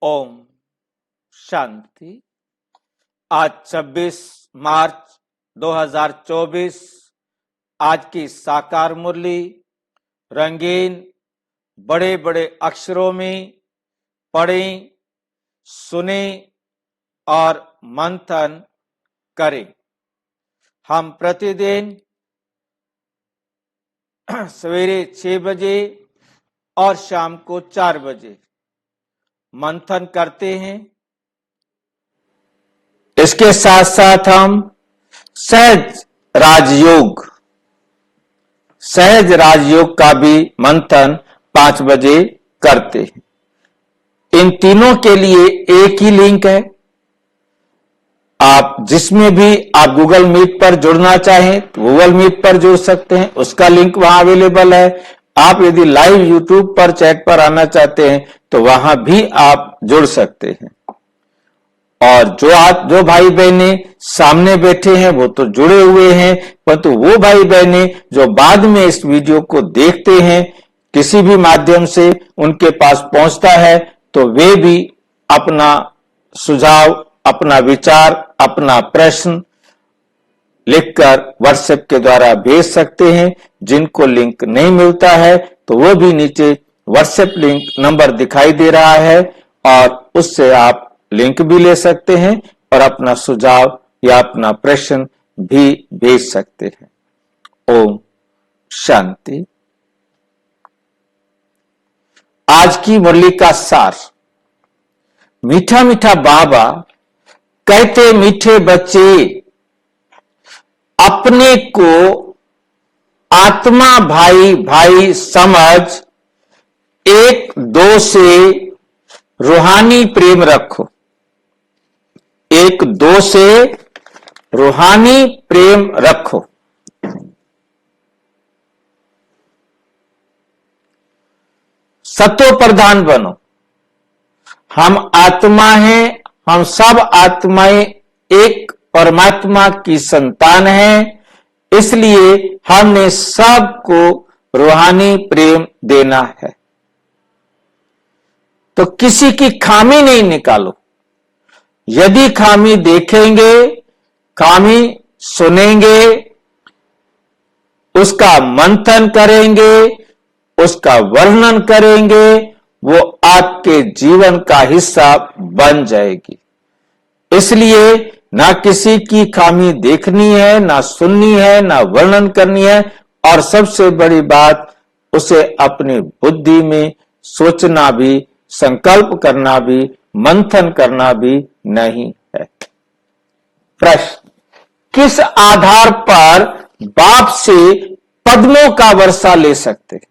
ओम शांति। आज 26 मार्च 2024 आज की साकार मुरली रंगीन बड़े बड़े अक्षरों में पढ़ें, सुने और मंथन करें। हम प्रतिदिन सवेरे 6 बजे और शाम को 4 बजे मंथन करते हैं। इसके साथ साथ हम सहज राजयोग का भी मंथन 5 बजे करते हैं। इन तीनों के लिए एक ही लिंक है। आप जिसमें भी आप गूगल मीट पर जुड़ना चाहें तो गूगल मीट पर जुड़ सकते हैं, उसका लिंक वहां अवेलेबल है। आप यदि लाइव यूट्यूब पर चैट पर आना चाहते हैं तो वहां भी आप जुड़ सकते हैं। और जो भाई बहने सामने बैठे हैं वो तो जुड़े हुए हैं, परंतु वो भाई बहने जो बाद में इस वीडियो को देखते हैं किसी भी माध्यम से उनके पास पहुंचता है तो वे भी अपना सुझाव, अपना विचार, अपना प्रश्न लिखकर व्हाट्सएप के द्वारा भेज सकते हैं। जिनको लिंक नहीं मिलता है तो वो भी नीचे व्हाट्सएप लिंक नंबर दिखाई दे रहा है और उससे आप लिंक भी ले सकते हैं और अपना सुझाव या अपना प्रश्न भी भेज सकते हैं। ओम शांति। आज की मुरली का सार। मीठा मीठा बाबा कहते, मीठे बच्चे अपने को आत्मा भाई भाई समझ एक दो से रूहानी प्रेम रखो। एक दो से रूहानी प्रेम रखो। सतो प्रधान बनो। हम आत्मा हैं, हम सब आत्माएं एक परमात्मा की संतान हैं, इसलिए हमने सबको रूहानी प्रेम देना है। तो किसी की खामी नहीं निकालो। यदि खामी देखेंगे, खामी सुनेंगे, उसका मंथन करेंगे, उसका वर्णन करेंगे, वो आपके जीवन का हिस्सा बन जाएगी। इसलिए ना किसी की खामी देखनी है, ना सुननी है, ना वर्णन करनी है, और सबसे बड़ी बात उसे अपनी बुद्धि में सोचना भी, संकल्प करना भी, मंथन करना भी नहीं है। प्रश्न: किस आधार पर बाप से पद्मों का वर्षा ले सकते हैं?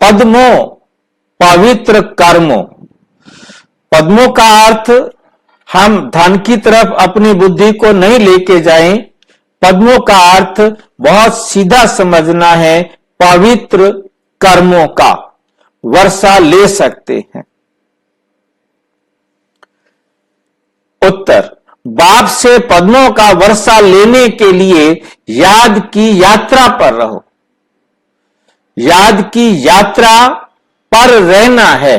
पद्मों पवित्र कर्मों। पद्मों का अर्थ हम धन की तरफ अपनी बुद्धि को नहीं लेके जाएं। पद्मों का अर्थ बहुत सीधा समझना है, पवित्र कर्मों का वर्षा ले सकते हैं। उत्तर: बाप से पद्मों का वर्षा लेने के लिए याद की यात्रा पर रहो। याद की यात्रा पर रहना है।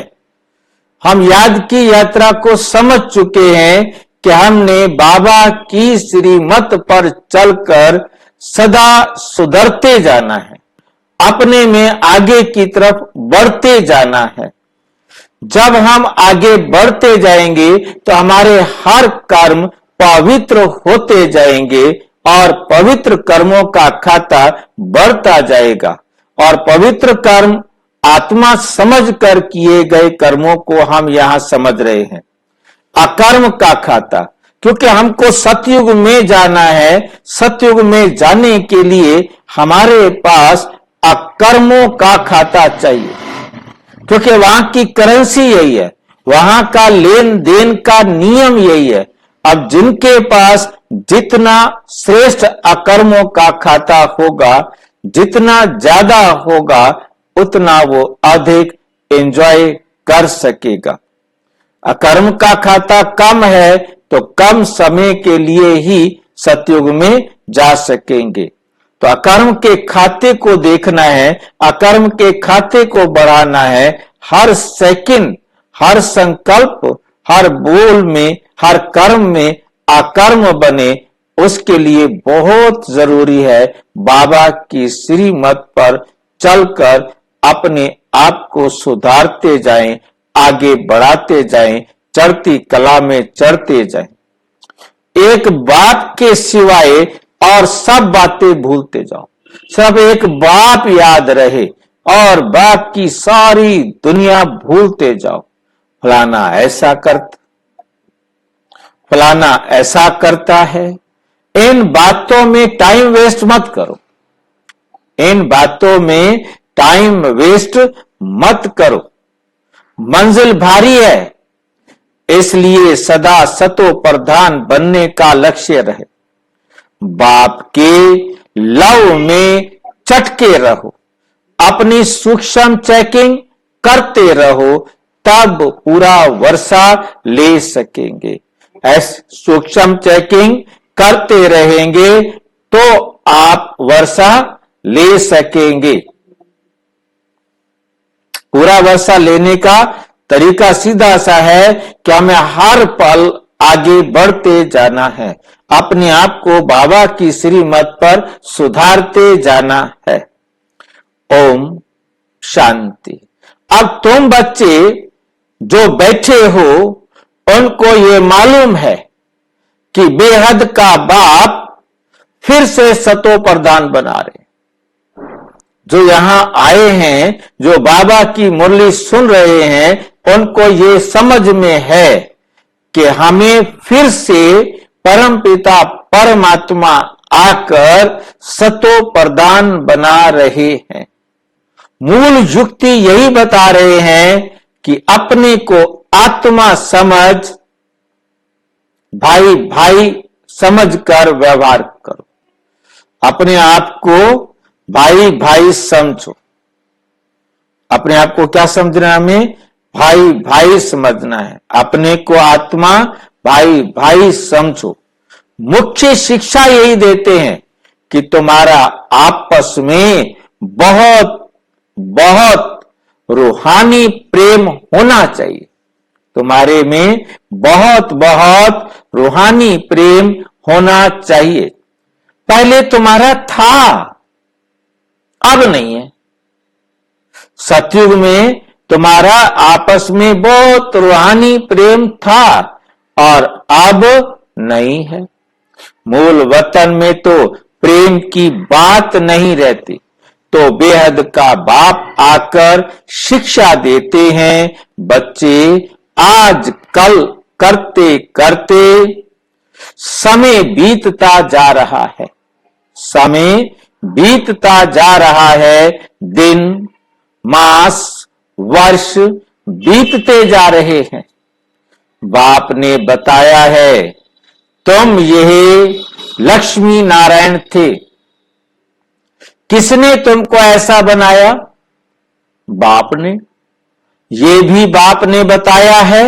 हम याद की यात्रा को समझ चुके हैं कि हमने बाबा की श्रीमत पर चलकर सदा सुधरते जाना है, अपने में आगे की तरफ बढ़ते जाना है। जब हम आगे बढ़ते जाएंगे तो हमारे हर कर्म पवित्र होते जाएंगे और पवित्र कर्मों का खाता बढ़ता जाएगा। और पवित्र कर्म आत्मा समझकर किए गए कर्मों को हम यहां समझ रहे हैं। अकर्म का खाता, क्योंकि हमको सतयुग में जाना है। सतयुग में जाने के लिए हमारे पास अकर्मों का खाता चाहिए, क्योंकि वहां की करेंसी यही है, वहां का लेन देन का नियम यही है। अब जिनके पास जितना श्रेष्ठ अकर्मों का खाता होगा, जितना ज्यादा होगा, उतना वो अधिक एंजॉय कर सकेगा। अकर्म का खाता कम है तो कम समय के लिए ही सतयुग में जा सकेंगे। तो अकर्म के खाते को देखना है, अकर्म के खाते को बढ़ाना है। हर सेकंड, हर संकल्प, हर बोल में, हर कर्म में अकर्म बने, उसके लिए बहुत जरूरी है बाबा की श्रीमत पर चलकर अपने आप को सुधारते जाएं, आगे बढ़ाते जाएं, चढ़ती कला में चढ़ते जाएं। एक बाप के सिवाय और सब बातें भूलते जाओ, सब एक बाप याद रहे और बाप की सारी दुनिया भूलते जाओ। फलाना ऐसा करता, फलाना ऐसा करता है, इन बातों में टाइम वेस्ट मत करो, इन बातों में टाइम वेस्ट मत करो। मंजिल भारी है, इसलिए सदा सतो प्रधान बनने का लक्ष्य रहे। बाप के लव में चटके रहो, अपनी सूक्ष्म चेकिंग करते रहो, तब पूरा वर्षा ले सकेंगे। ऐसे सूक्ष्म चेकिंग करते रहेंगे तो आप वर्षा ले सकेंगे। पूरा वर्षा लेने का तरीका सीधा सा है कि हमें हर पल आगे बढ़ते जाना है, अपने आप को बाबा की श्रीमत पर सुधारते जाना है। ओम शांति। अब तुम बच्चे जो बैठे हो, उनको ये मालूम है कि बेहद का बाप फिर से सतो प्रधान बना रहे। जो यहां आए हैं, जो बाबा की मुरली सुन रहे हैं, उनको ये समझ में है कि हमें फिर से परमपिता परमात्मा आकर सतो प्रधान बना रहे हैं। मूल युक्ति यही बता रहे हैं कि अपने को आत्मा समझ, भाई भाई समझकर व्यवहार करो। अपने आप को भाई भाई समझो। अपने आप को क्या समझना है? हमें भाई भाई समझना है। अपने को आत्मा भाई भाई समझो। मुख्य शिक्षा यही देते हैं कि तुम्हारा आपस में बहुत बहुत रूहानी प्रेम होना चाहिए। तुम्हारे में बहुत बहुत रूहानी प्रेम होना चाहिए। पहले तुम्हारा था, अब नहीं है। सतयुग में तुम्हारा आपस में बहुत रूहानी प्रेम था और अब नहीं है। मूल वतन में तो प्रेम की बात नहीं रहती, तो बेहद का बाप आकर शिक्षा देते हैं, बच्चे आज कल करते करते समय बीतता जा रहा है, समय बीतता जा रहा है, दिन मास वर्ष बीतते जा रहे हैं। बाप ने बताया है, तुम यह लक्ष्मी नारायण थे। किसने तुमको ऐसा बनाया? बाप ने। ये भी बाप ने बताया है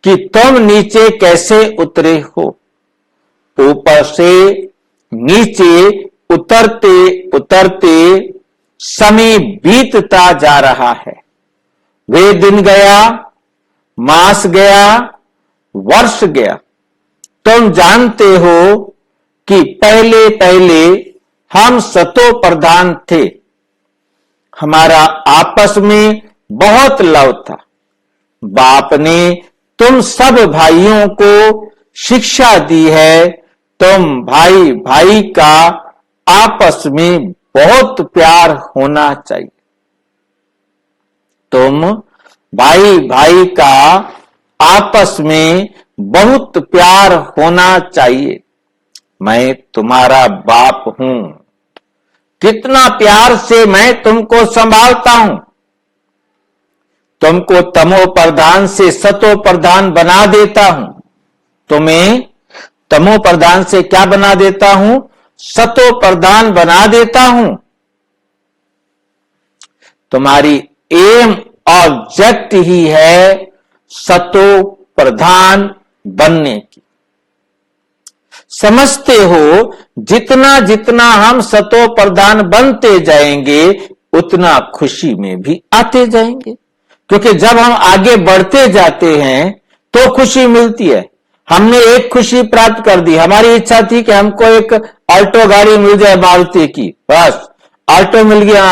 कि तुम नीचे कैसे उतरे हो। ऊपर से नीचे उतरते उतरते समय बीतता जा रहा है। वे दिन गया, मास गया, वर्ष गया। तुम जानते हो कि पहले पहले हम सतो प्रधान थे। हमारा आपस में बहुत लव था। बाप ने तुम सब भाइयों को शिक्षा दी है, तुम भाई भाई का आपस में बहुत प्यार होना चाहिए। तुम भाई भाई का आपस में बहुत प्यार होना चाहिए। मैं तुम्हारा बाप हूं, कितना प्यार से मैं तुमको संभालता हूं। तुमको तमो प्रधान से सतो प्रधान बना देता हूं। तुम्हें तमो प्रधान से क्या बना देता हूं? सतो प्रधान बना देता हूं। तुम्हारी एम ऑब्जेक्ट ही है सतो प्रधान बनने की। समझते हो, जितना जितना हम सतो प्रधान बनते जाएंगे, उतना खुशी में भी आते जाएंगे। क्योंकि जब हम आगे बढ़ते जाते हैं तो खुशी मिलती है। हमने एक खुशी प्राप्त कर दी, हमारी इच्छा थी कि हमको एक ऑल्टो गाड़ी मिल जाए मारुति की, बस ऑल्टो मिल गया,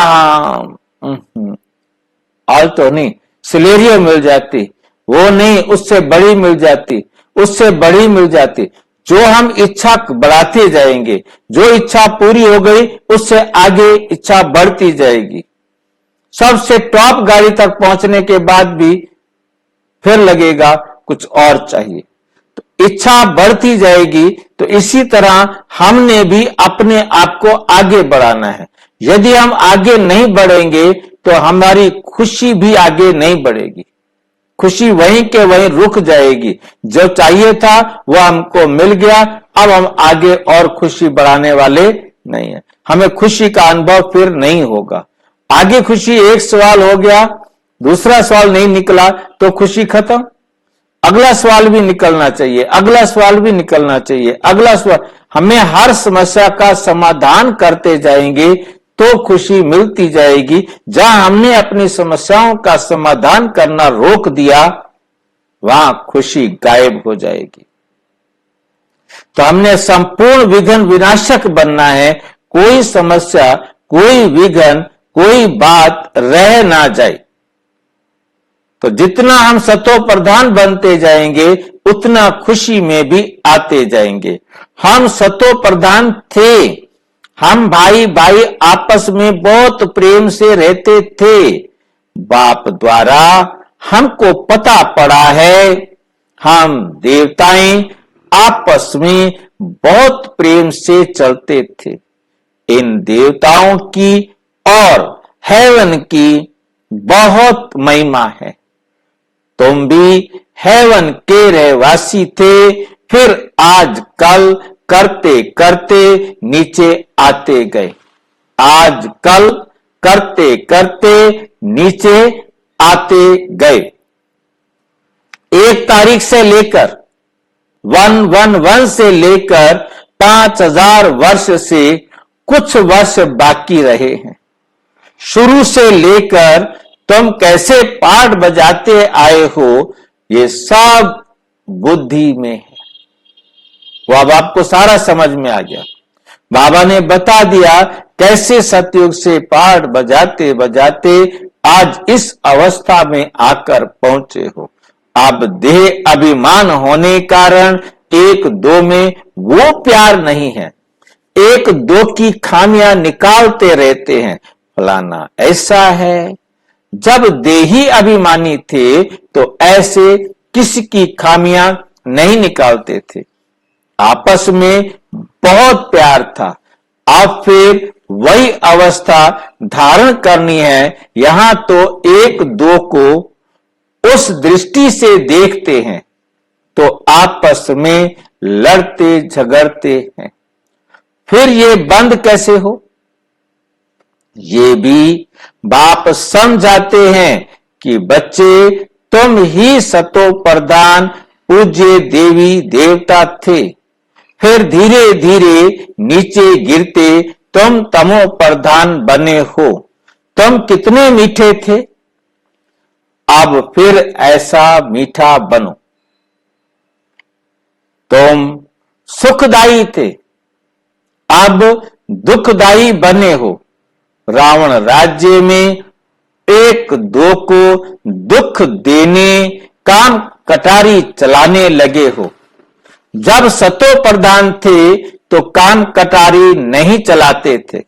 ऑल्टो नहीं, सिलेरियो मिल जाती, वो नहीं, उससे बड़ी मिल जाती, उससे बड़ी मिल जाती। जो हम इच्छा बढ़ाते जाएंगे, जो इच्छा पूरी हो गई उससे आगे इच्छा बढ़ती जाएगी। सबसे टॉप गाड़ी तक पहुंचने के बाद भी फिर लगेगा कुछ और चाहिए, तो इच्छा बढ़ती जाएगी। तो इसी तरह हमने भी अपने आप को आगे बढ़ाना है। यदि हम आगे नहीं बढ़ेंगे तो हमारी खुशी भी आगे नहीं बढ़ेगी, खुशी वहीं के वहीं रुक जाएगी। जो चाहिए था वो हमको मिल गया, अब हम आगे और खुशी बढ़ाने वाले नहीं है, हमें खुशी का अनुभव फिर नहीं होगा। आगे खुशी एक सवाल हो गया, दूसरा सवाल नहीं निकला तो खुशी खत्म, अगला सवाल भी निकलना चाहिए, अगला सवाल भी निकलना चाहिए, अगला सवाल। हमें हर समस्या का समाधान करते जाएंगे तो खुशी मिलती जाएगी। जहां हमने अपनी समस्याओं का समाधान करना रोक दिया वहां खुशी गायब हो जाएगी। तो हमने संपूर्ण विघ्न विनाशक बनना है। कोई समस्या, कोई विघ्न, कोई बात रह ना जाए। तो जितना हम सतो प्रधान बनते जाएंगे उतना खुशी में भी आते जाएंगे। हम सतो प्रधान थे, हम भाई भाई आपस में बहुत प्रेम से रहते थे। बाप द्वारा हमको पता पड़ा है हम देवताएं आपस में बहुत प्रेम से चलते थे। इन देवताओं की और हेवन की बहुत महिमा है। तुम भी हेवन के रहवासी थे, फिर आज कल करते करते नीचे आते गए, आज कल करते करते नीचे आते गए। 1 तारीख से लेकर 111 से लेकर 5000 वर्ष से कुछ वर्ष बाकी रहे हैं। शुरू से लेकर तुम कैसे पाठ बजाते आए हो ये सब बुद्धि में है। वो अब आपको सारा समझ में आ गया। बाबा ने बता दिया कैसे सतयुग से पाठ बजाते बजाते आज इस अवस्था में आकर पहुंचे हो। अब देह अभिमान होने कारण 1-2 में वो प्यार नहीं है, 1-2 की खामियां निकालते रहते हैं, फलाना ऐसा है। जब देही अभिमानी थे तो ऐसे किसी की खामियां नहीं निकालते थे, आपस में बहुत प्यार था। अब फिर वही अवस्था धारण करनी है। यहां तो 1-2 को उस दृष्टि से देखते हैं तो आपस में लड़ते झगड़ते हैं। फिर ये बंद कैसे हो? ये भी बाप समझाते हैं कि बच्चे तुम ही सतो प्रधान पूज्य देवी देवता थे, फिर धीरे धीरे नीचे गिरते तुम तमो प्रधान बने हो। तुम कितने मीठे थे, अब फिर ऐसा मीठा बनो। तुम सुखदायी थे, अब दुखदायी बने हो। रावण राज्य में 1-2 को दुख देने काम कटारी चलाने लगे हो। जब सतो प्रधान थे तो काम कटारी नहीं चलाते थे।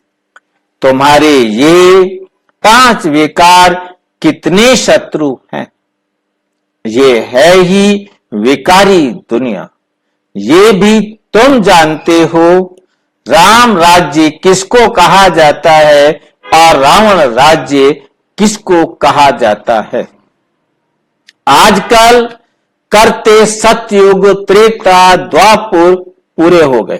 तुम्हारे ये 5 विकार कितने शत्रु हैं। ये है ही विकारी दुनिया, ये भी तुम जानते हो। राम राज्य किसको कहा जाता है और रावण राज्य किसको कहा जाता है। आजकल करते सतयुग त्रेता द्वापर पूरे हो गए,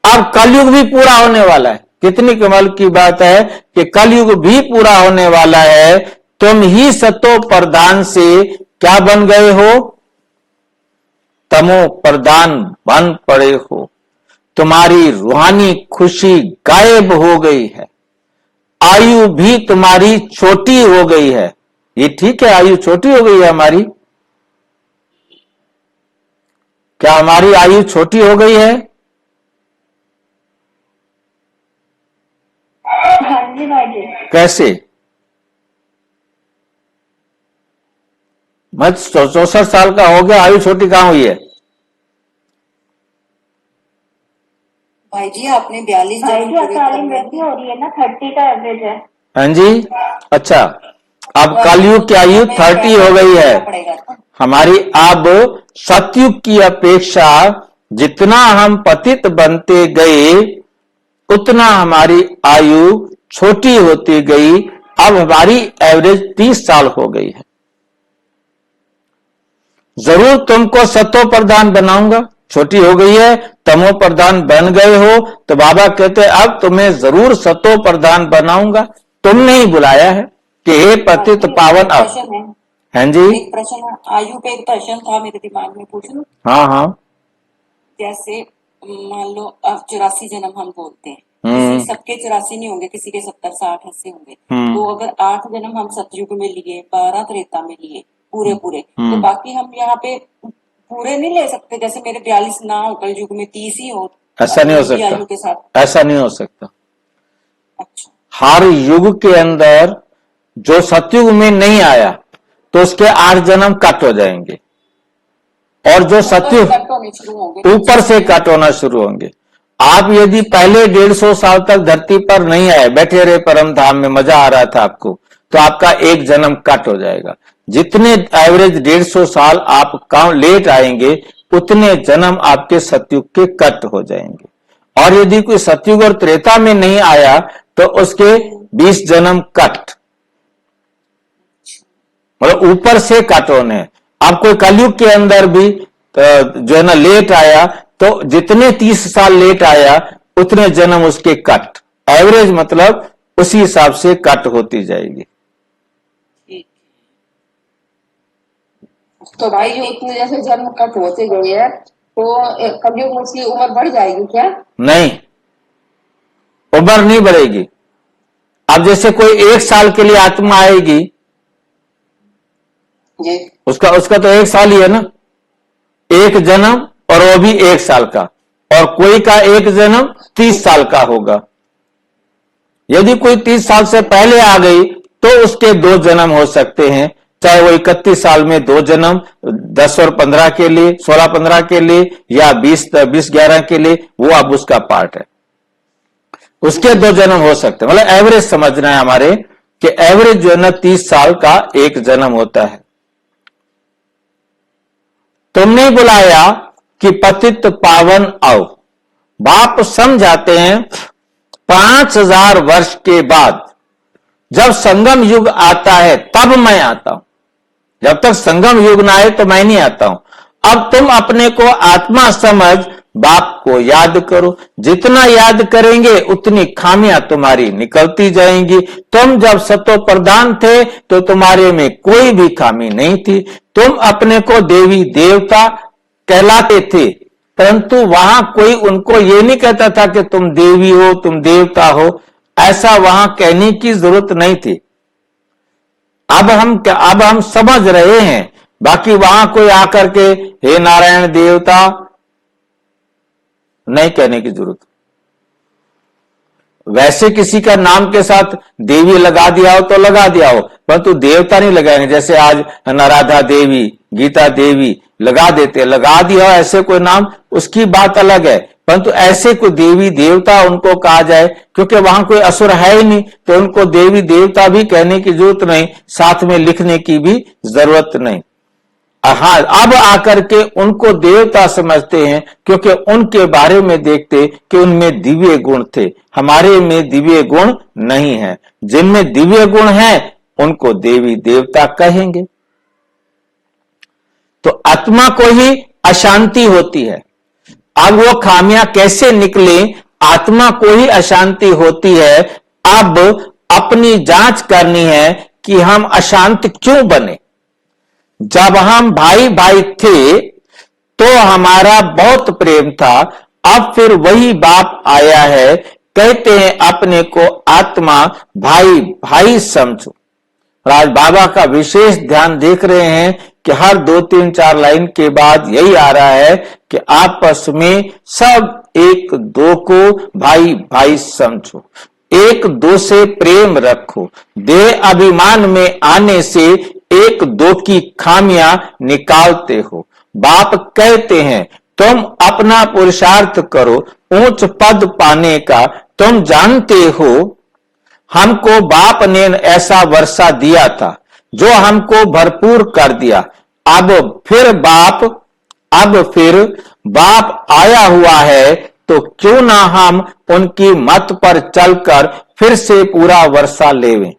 अब कलयुग भी पूरा होने वाला है। कितनी कमाल की बात है कि कलयुग भी पूरा होने वाला है। तुम ही सतो प्रधान से क्या बन गए हो, तमो प्रधान बन पड़े हो। तुम्हारी रूहानी खुशी गायब हो गई है, आयु भी तुम्हारी छोटी हो गई है। ये ठीक है, आयु छोटी हो गई है हमारी। क्या हमारी आयु छोटी हो गई है? हाँ जी भाई जी। कैसे? मैं 64 साल का हो गया, आयु छोटी कहां हुई है? भाई जी आपने 42 भाई जन्म जी पूरे अकाली कर मृत्यु लिए। हो रही है ना, 30 का एवरेज है। हाँ जी, अच्छा। अब तो कलयुग की आयु 30 हो गई है पड़ेगा ना। हमारी। अब सतयुग की अपेक्षा जितना हम पतित बनते गए उतना हमारी आयु छोटी होती गई। अब हमारी एवरेज 30 साल हो गई है। जरूर तुमको सतो प्रधान बनाऊंगा, छोटी हो गई है, तमो प्रधान बन गए हो, तो बाबा कहते अब तुम्हें जरूर सतो प्रधान बनाऊंगा। तुमने ही बुलाया है कि हे पतित पावन। अब प्रश्न है, हाँ जी, एक प्रश्न आयु पे एक प्रश्न था मेरे दिमाग में, पूछूं? हाँ हाँ, जैसे मान लो अब 84 जन्म हम बोलते हैं, किसी सबके 84 नहीं होंगे, किसी के 70 60 80 होंगे। तो अगर 8 जन्म हम सतयुग में लिए, 12 त्रेता में लिए, पूरे पूरे, तो बाकी हम यहाँ पे पूरे नहीं ले सकते? जैसे मेरे 42 ना हो, कल युग में 30 ही हो, ऐसा नहीं हो लंबी आयु के सकता, साथ। ऐसा नहीं हो सकता। अच्छा, हर युग के अंदर जो सतयुग में नहीं आया तो उसके 8 जन्म कट हो जाएंगे, और जो सतयुग कट होने शुरू होंगे, ऊपर से कट होना शुरू होंगे। आप यदि पहले 150 साल तक धरती पर नहीं आए, बैठे रहे परम धाम में, मजा आ रहा था आपको, तो आपका एक जन्म कट हो जाएगा। जितने एवरेज 150 साल आप लेट आएंगे उतने जन्म आपके सतयुग के कट हो जाएंगे। और यदि कोई सतयुग और त्रेता में नहीं आया तो उसके 20 जन्म कट, मतलब ऊपर से कट होने। अब कोई कलयुग के अंदर भी जो है ना लेट आया, तो जितने 30 साल लेट आया उतने जन्म उसके कट, एवरेज मतलब उसी हिसाब से कट होती जाएगी। तो भाई जो इतने जैसे जन्म कट होते गए हैं, तो कलयुग में उसकी उम्र बढ़ जाएगी क्या? नहीं, उम्र नहीं बढ़ेगी। अब जैसे कोई 1 साल के लिए आत्मा आएगी, जी, उसका उसका तो 1 साल ही है ना, एक जन्म, और वो भी 1 साल का। और कोई का एक जन्म 30 साल का होगा। यदि कोई 30 साल से पहले आ गई तो उसके 2 जन्म हो सकते हैं, चाहे वो 31 साल में 2 जन्म, 10 और 15 के लिए, 16 15 के लिए, या 20 11 के लिए, वो अब उसका पार्ट है। उसके 2 जन्म हो सकते हैं। मतलब एवरेज समझना है हमारे कि एवरेज जो है ना 30 साल का एक जन्म होता है। तुमने बुलाया कि पतित पावन आओ। बाप समझाते हैं 5000 वर्ष के बाद जब संगम युग आता है तब मैं आता हूं। जब तक संगम युग ना आए तो मैं नहीं आता हूं। अब तुम अपने को आत्मा समझ बाप को याद करो। जितना याद करेंगे उतनी खामियां तुम्हारी निकलती जाएंगी। तुम जब सतो प्रधान थे तो तुम्हारे में कोई भी खामी नहीं थी। तुम अपने को देवी देवता कहलाते थे, परंतु वहां कोई उनको ये नहीं कहता था कि तुम देवी हो, तुम देवता हो। ऐसा वहां कहने की जरूरत नहीं थी। अब हम समझ रहे हैं। बाकी वहां कोई आकर के हे नारायण देवता नहीं कहने की जरूरत। वैसे किसी का नाम के साथ देवी लगा दिया हो तो लगा दिया हो, परंतु देवता नहीं लगाएंगे। जैसे आज राधा देवी, गीता देवी लगा देते, लगा दिया हो ऐसे कोई नाम, उसकी बात अलग है। परंतु ऐसे कोई देवी देवता उनको कहा जाए, क्योंकि वहां कोई असुर है ही नहीं, तो उनको देवी देवता भी कहने की जरूरत नहीं, साथ में लिखने की भी जरूरत नहीं। हाँ, अब आकर के उनको देवता समझते हैं, क्योंकि उनके बारे में देखते कि उनमें दिव्य गुण थे। हमारे में दिव्य गुण नहीं है। जिनमें दिव्य गुण है उनको देवी देवता कहेंगे। तो आत्मा को ही अशांति होती है। अब वो खामियां कैसे निकले? आत्मा को ही अशांति होती है। अब अपनी जांच करनी है कि हम अशांत क्यों बने। जब हम भाई भाई थे तो हमारा बहुत प्रेम था। अब फिर वही बाप आया है, कहते हैं अपने को आत्मा भाई भाई समझो। और आज बाबा का विशेष ध्यान देख रहे हैं कि हर 2-3-4 लाइन के बाद यही आ रहा है कि आपस में सब एक दो को भाई भाई समझो, एक दो से प्रेम रखो, देह अभिमान में आने से एक दो की खामियां निकालते हो। बाप कहते हैं तुम अपना पुरुषार्थ करो ऊंच पद पाने का, तुम जानते हो हमको बाप ने ऐसा वर्षा दिया था जो हमको भरपूर कर दिया। अब फिर बाप आया हुआ है तो क्यों ना हम उनकी मत पर चलकर फिर से पूरा वर्षा लेवें,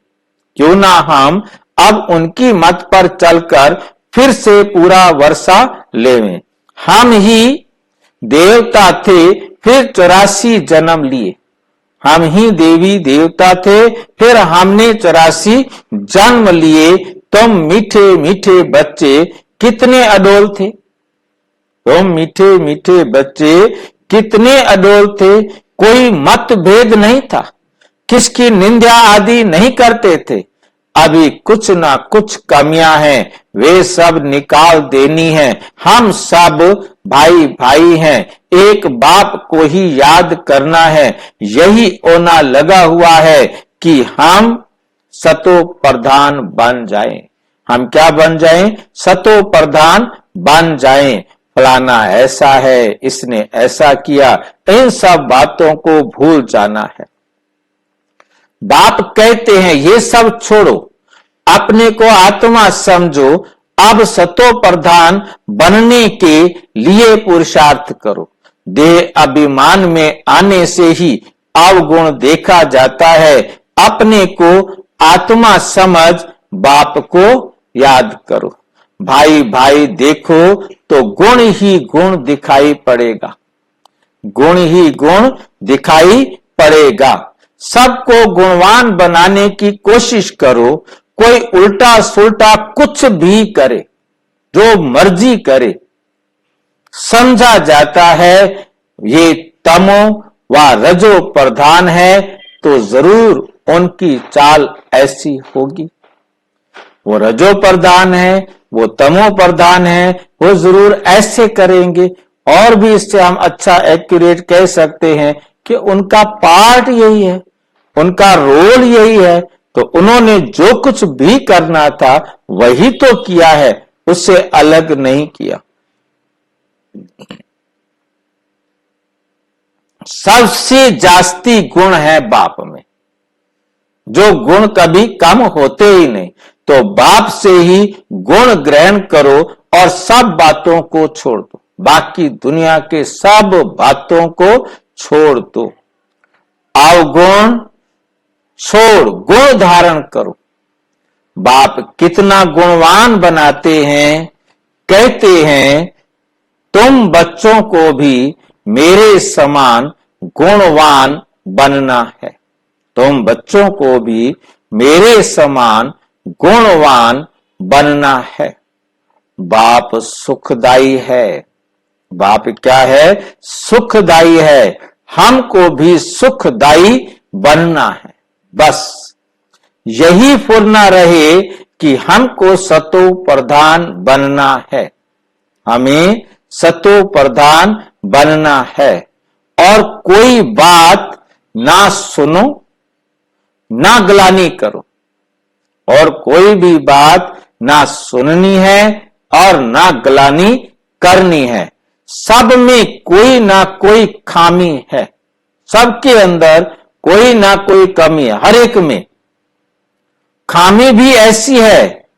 क्यों ना हम अब उनकी मत पर चलकर फिर से पूरा वर्षा लेवें। हम ही देवता थे फिर 84 जन्म लिए, हम ही देवी देवता थे फिर हमने 84 जन्म लिए। तुम मीठे मीठे बच्चे कितने अडोल थे, तुम मीठे मीठे बच्चे कितने अडोल थे। कोई मतभेद नहीं था, किसकी निंदा आदि नहीं करते थे। अभी कुछ ना कुछ कमियां हैं, वे सब निकाल देनी है। हम सब भाई भाई हैं, एक बाप को ही याद करना है। यही ओना लगा हुआ है कि हम सतो प्रधान बन जाएं। हम क्या बन जाएं? सतो प्रधान बन जाएं। फलाना ऐसा है, इसने ऐसा किया, इन सब बातों को भूल जाना है। बाप कहते हैं ये सब छोड़ो, अपने को आत्मा समझो, अब सतो प्रधान बनने के लिए पुरुषार्थ करो। देह अभिमान में आने से ही अवगुण देखा जाता है। अपने को आत्मा समझ बाप को याद करो। भाई भाई देखो तो गुण ही गुण दिखाई पड़ेगा, गुण ही गुण दिखाई पड़ेगा। सबको गुणवान बनाने की कोशिश करो। कोई उल्टा सुल्टा कुछ भी करे, जो मर्जी करे, समझा जाता है ये तमो व रजो प्रधान है, तो जरूर उनकी चाल ऐसी होगी। वो रजो प्रधान है, वो तमो प्रधान है, वो जरूर ऐसे करेंगे। और भी इससे हम अच्छा एक्यूरेट कह सकते हैं कि उनका पार्ट यही है, उनका रोल यही है। तो उन्होंने जो कुछ भी करना था वही तो किया है, उससे अलग नहीं किया। सबसे जास्ती गुण है बाप में, जो गुण कभी कम होते ही नहीं। तो बाप से ही गुण ग्रहण करो और सब बातों को छोड़ दो, बाकी दुनिया के सब बातों को छोड़ दो। अवगुण छोड़ गुण धारण करो। बाप कितना गुणवान बनाते हैं। कहते हैं तुम बच्चों को भी मेरे समान गुणवान बनना है, तुम बच्चों को भी मेरे समान गुणवान बनना है। बाप सुखदाई है। बाप क्या है? सुखदाई है। हमको भी सुखदाई बनना है। बस यही फुरना रहे कि हमको सतो प्रधान बनना है, हमें सतो प्रधान बनना है। और कोई बात ना सुनो, ना ग्लानि करो, और कोई भी बात ना सुननी है और ना ग्लानि करनी है। सब में कोई ना कोई खामी है, सबके अंदर कोई ना कोई कमी है। हर एक में खामी भी ऐसी है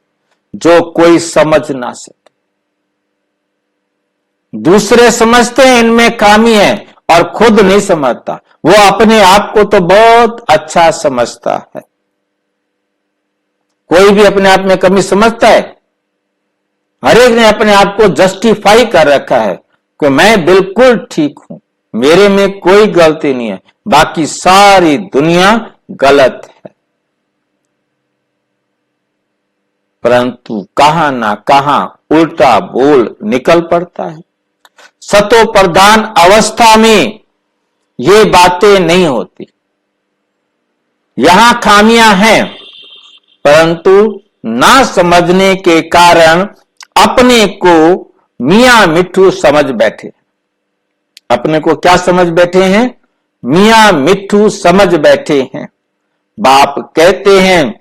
जो कोई समझ ना सके। दूसरे समझते हैं इनमें खामी है और खुद नहीं समझता। वो अपने आप को तो बहुत अच्छा समझता है। कोई भी अपने आप में कमी समझता है? हर एक ने अपने आप को जस्टिफाई कर रखा है कि मैं बिल्कुल ठीक हूं, मेरे में कोई गलती नहीं है, बाकी सारी दुनिया गलत है। परंतु कहां ना कहां उल्टा बोल निकल पड़ता है। सतो प्रधान अवस्था में ये बातें नहीं होती। यहां खामियां हैं, परंतु ना समझने के कारण अपने को मियां मिट्ठू समझ बैठे। अपने को क्या समझ बैठे हैं? मियां मिट्ठू समझ बैठे हैं। बाप कहते हैं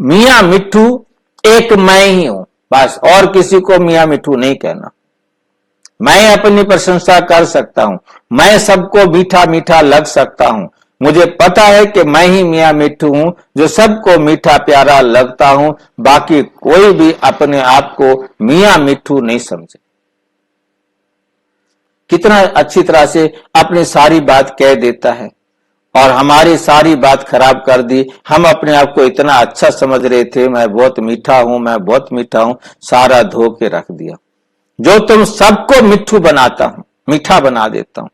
मियां मिट्ठू एक मैं ही हूं, बस, और किसी को मियां मिट्ठू नहीं कहना। मैं अपनी प्रशंसा कर सकता हूं, मैं सबको मीठा मीठा लग सकता हूं, मुझे पता है कि मैं ही मियां मिट्ठू हूं जो सबको मीठा प्यारा लगता हूं, बाकी कोई भी अपने आप को मियां मिट्ठू नहीं समझे। कितना अच्छी तरह से अपनी सारी बात कह देता है और हमारी सारी बात खराब कर दी। हम अपने आप को इतना अच्छा समझ रहे थे, मैं बहुत मीठा हूं, मैं बहुत मीठा हूं, सारा धो के रख दिया। जो तुम सबको मिट्ठू बनाता हूं, मीठा बना देता हूं,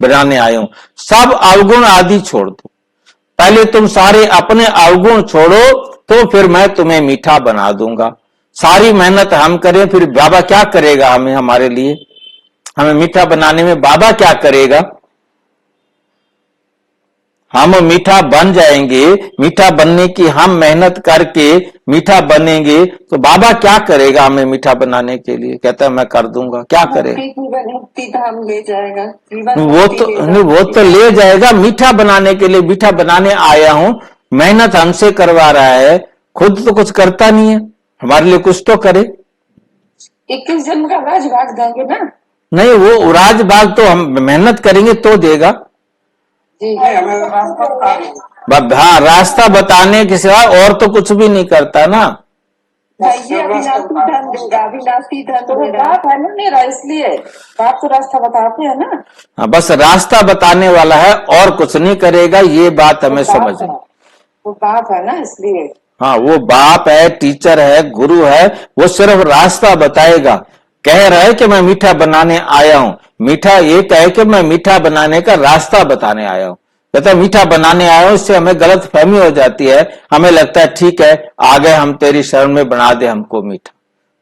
बनाने आए हूं, सब अवगुण आदि छोड़ दो। पहले तुम सारे अपने अवगुण छोड़ो तो फिर मैं तुम्हें मीठा बना दूंगा। सारी मेहनत हम करें, फिर बाबा क्या करेगा हमें, हमारे लिए, हमें मीठा बनाने में बाबा क्या करेगा? हम मीठा बन जाएंगे, मीठा बनने की हम मेहनत करके मीठा बनेंगे तो बाबा क्या करेगा हमें मीठा बनाने के लिए? कहता है मैं कर दूंगा। क्या करेगा? मुक्ति धाम ले जाएगा, वो तो ले जाएगा मीठा बनाने के लिए। मीठा बनाने आया हूं, मेहनत हमसे करवा रहा है, खुद तो कुछ करता नहीं है, हमारे लिए कुछ तो करे। 21 जन्म का राज भाग देंगे ना? नहीं, वो राज भाग तो हम मेहनत करेंगे तो देगा। हाँ, रास्ता बताने के सिवा और तो कुछ भी नहीं करता ना। अविनाशी धन तो बाप है ना मेरा, इसलिए बाप तो रास्ता बताते हैं ना। हाँ, बस रास्ता बताने वाला है और कुछ नहीं करेगा, ये बात हमें समझ। वो बाप है ना, इसलिए। हाँ, वो बाप है, टीचर है, गुरु है, वो सिर्फ रास्ता बताएगा। कह रहा है कि मैं मीठा बनाने आया हूं, मीठा ये कहे कि मैं मीठा बनाने का रास्ता बताने आया हूं। कहता मीठा बनाने आया हूं, इससे हमें गलत फहमी हो जाती है, हमें लगता है ठीक है आ गए हम तेरी शरण में, बना दे हमको मीठा।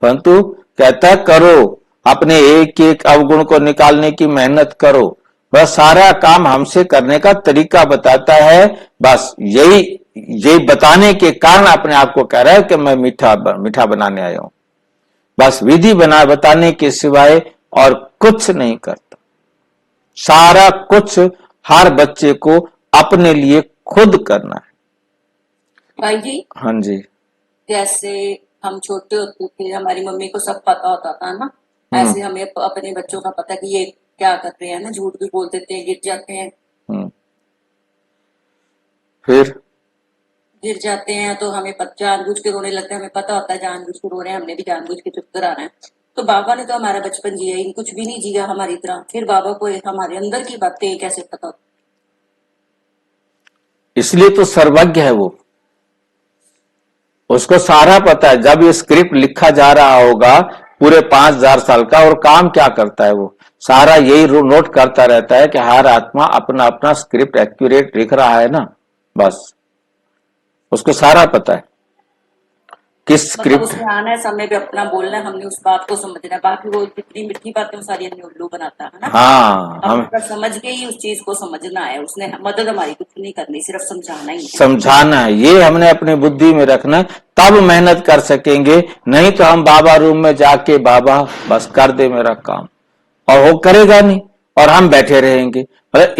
परंतु कहता करो, अपने एक एक अवगुण को निकालने की मेहनत करो, बस सारा काम हमसे करने का तरीका बताता है। बस यही बताने के कारण अपने आप को कह रहा है कि मैं मीठा बनाने आया हूं। बस विधि बताने के सिवाय और कुछ नहीं करता। सारा कुछ हर बच्चे को अपने लिए खुद करना है। भाई जी। हाँ जी। जैसे हम छोटे होते थे, हमारी मम्मी को सब पता होता था ना, ऐसे हमें अपने बच्चों का पता कि ये क्या कर रहे हैं ना, झूठ भी बोल देते हैं, गिर जाते हैं। फिर गिर जाते हैं तो हमें जानबूझ के रोने लगते हैं, हमें पता होता है जानबूझ के रो रहे हैं, हमने भी जानबूझ के चुप कराना है। तो बाबा ने तो हमारा बचपन जिया ही कुछ भी नहीं जिया हमारी तरह, फिर बाबा को हमारे अंदर की बातें कैसे पता होती? इसलिए तो सर्वज्ञ है वो, उसको सारा पता है। जब ये स्क्रिप्ट लिखा जा रहा होगा पूरे 5000 साल का, और काम क्या करता है वो, सारा यही नोट करता रहता है कि हर आत्मा अपना अपना स्क्रिप्ट एक्यूरेट लिख रहा है ना, बस उसको सारा पता है किस स्क्रिप्ट। उसमें आना है, समय पे अपना बोलना है, हमने उस बात को समझना है। बाकी वो जितनी मीठी बातें सारी हमने उल्लू बनाता है ना। हाँ, हम समझ के ही उस चीज को समझना है, उसने मदद हमारी कुछ नहीं करनी, सिर्फ समझाना ही है। समझाना है, ये हमने अपनी बुद्धि में रखना है, तब मेहनत कर सकेंगे। नहीं तो हम बाबा रूम में जाके बाबा बस कर दे मेरा काम, और वो करेगा नहीं और हम बैठे रहेंगे।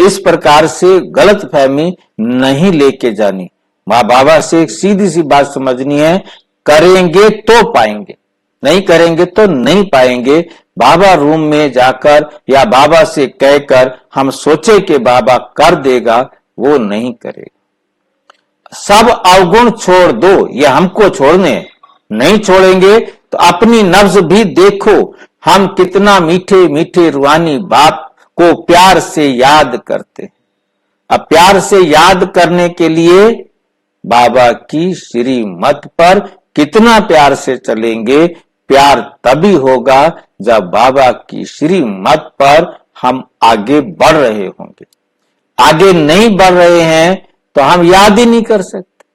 इस प्रकार से गलत फहमी नहीं लेके जानी। बाबा से एक सीधी सी बात समझनी है, करेंगे तो पाएंगे, नहीं करेंगे तो नहीं पाएंगे। बाबा रूम में जाकर या बाबा से कहकर हम सोचे कि बाबा कर देगा, वो नहीं करेगा। सब अवगुण छोड़ दो, ये हमको छोड़ने, नहीं छोड़ेंगे तो अपनी नब्ज भी देखो, हम कितना मीठे मीठे रूहानी बाप को प्यार से याद करते। अब प्यार से याद करने के लिए बाबा की श्रीमत पर कितना प्यार से चलेंगे, प्यार तभी होगा जब बाबा की श्रीमत पर हम आगे बढ़ रहे होंगे। आगे नहीं बढ़ रहे हैं तो हम याद ही नहीं कर सकते,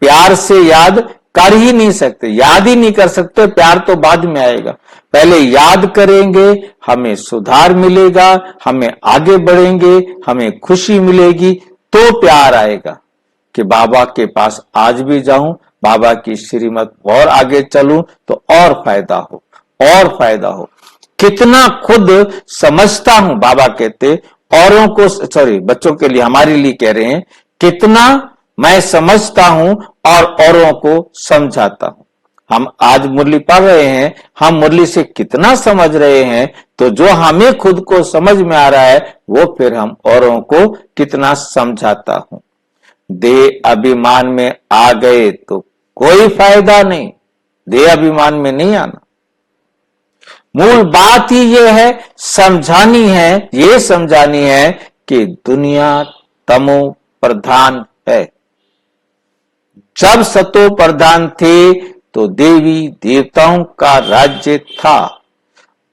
प्यार से याद कर ही नहीं सकते, याद ही नहीं कर सकते। प्यार तो बाद में आएगा, पहले याद करेंगे, हमें सुधार मिलेगा, हमें आगे बढ़ेंगे, हमें खुशी मिलेगी, तो प्यार आएगा। कि बाबा के पास आज भी जाऊं, बाबा की श्रीमत और आगे चलूं तो और फायदा हो, और फायदा हो। कितना खुद समझता हूं, बाबा कहते औरों को, सॉरी बच्चों के लिए, हमारे लिए कह रहे हैं, कितना मैं समझता हूं और औरों को समझाता हूं। हम आज मुरली पढ़ रहे हैं, हम मुरली से कितना समझ रहे हैं, तो जो हमें खुद को समझ में आ रहा है वो फिर हम औरों को कितना समझाता हूं। देह अभिमान में आ गए तो कोई फायदा नहीं, देह अभिमान में नहीं आना। मूल बात ही ये है, समझानी है, ये समझानी है कि दुनिया तमो प्रधान है। जब सतो प्रधान थे तो देवी देवताओं का राज्य था।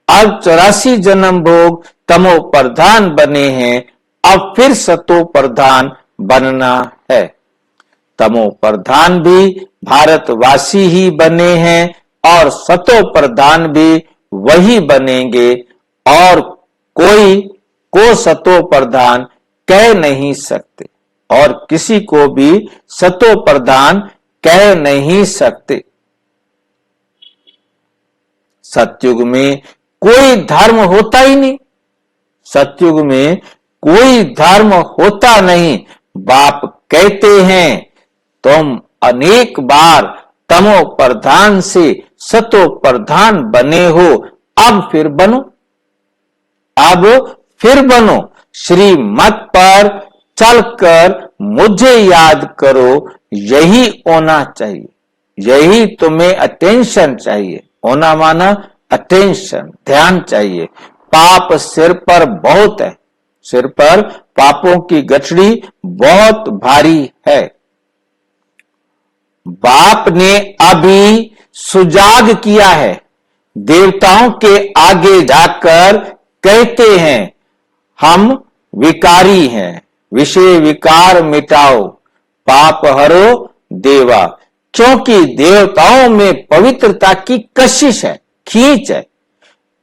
अब 84 जन्म भोग तमो प्रधान बने हैं, अब फिर सतो प्रधान बनना है। तमो प्रधान भी भारतवासी ही बने हैं और सतो प्रधान भी वही बनेंगे, और कोई को सतो प्रधान कह नहीं सकते और किसी को भी सतो प्रधान कह नहीं सकते। सतयुग में कोई धर्म होता ही नहीं, सतयुग में कोई धर्म होता नहीं। बाप कहते हैं तुम अनेक बार तमो प्रधान से सतो प्रधान बने हो, अब फिर बनो, अब फिर बनो। श्रीमत पर चलकर मुझे याद करो, यही होना चाहिए, यही तुम्हें अटेंशन चाहिए। होना माना अटेंशन, ध्यान चाहिए। पाप सिर पर बहुत है, सिर पर पापों की गठड़ी बहुत भारी है। बाप ने अभी सुजाग किया है, देवताओं के आगे जाकर कहते हैं हम विकारी हैं, विषय विकार मिटाओ, पाप हरो देवा। क्योंकि देवताओं में पवित्रता की कशिश है, खींच है,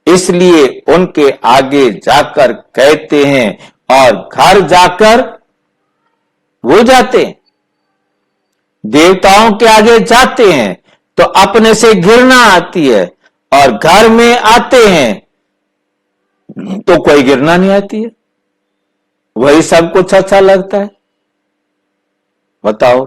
इसलिए उनके आगे जाकर कहते हैं और घर जाकर वो जाते हैं। देवताओं के आगे जाते हैं तो अपने से घृणा आती है, और घर में आते हैं तो कोई घृणा नहीं आती है, वही सब कुछ अच्छा लगता है। बताओ,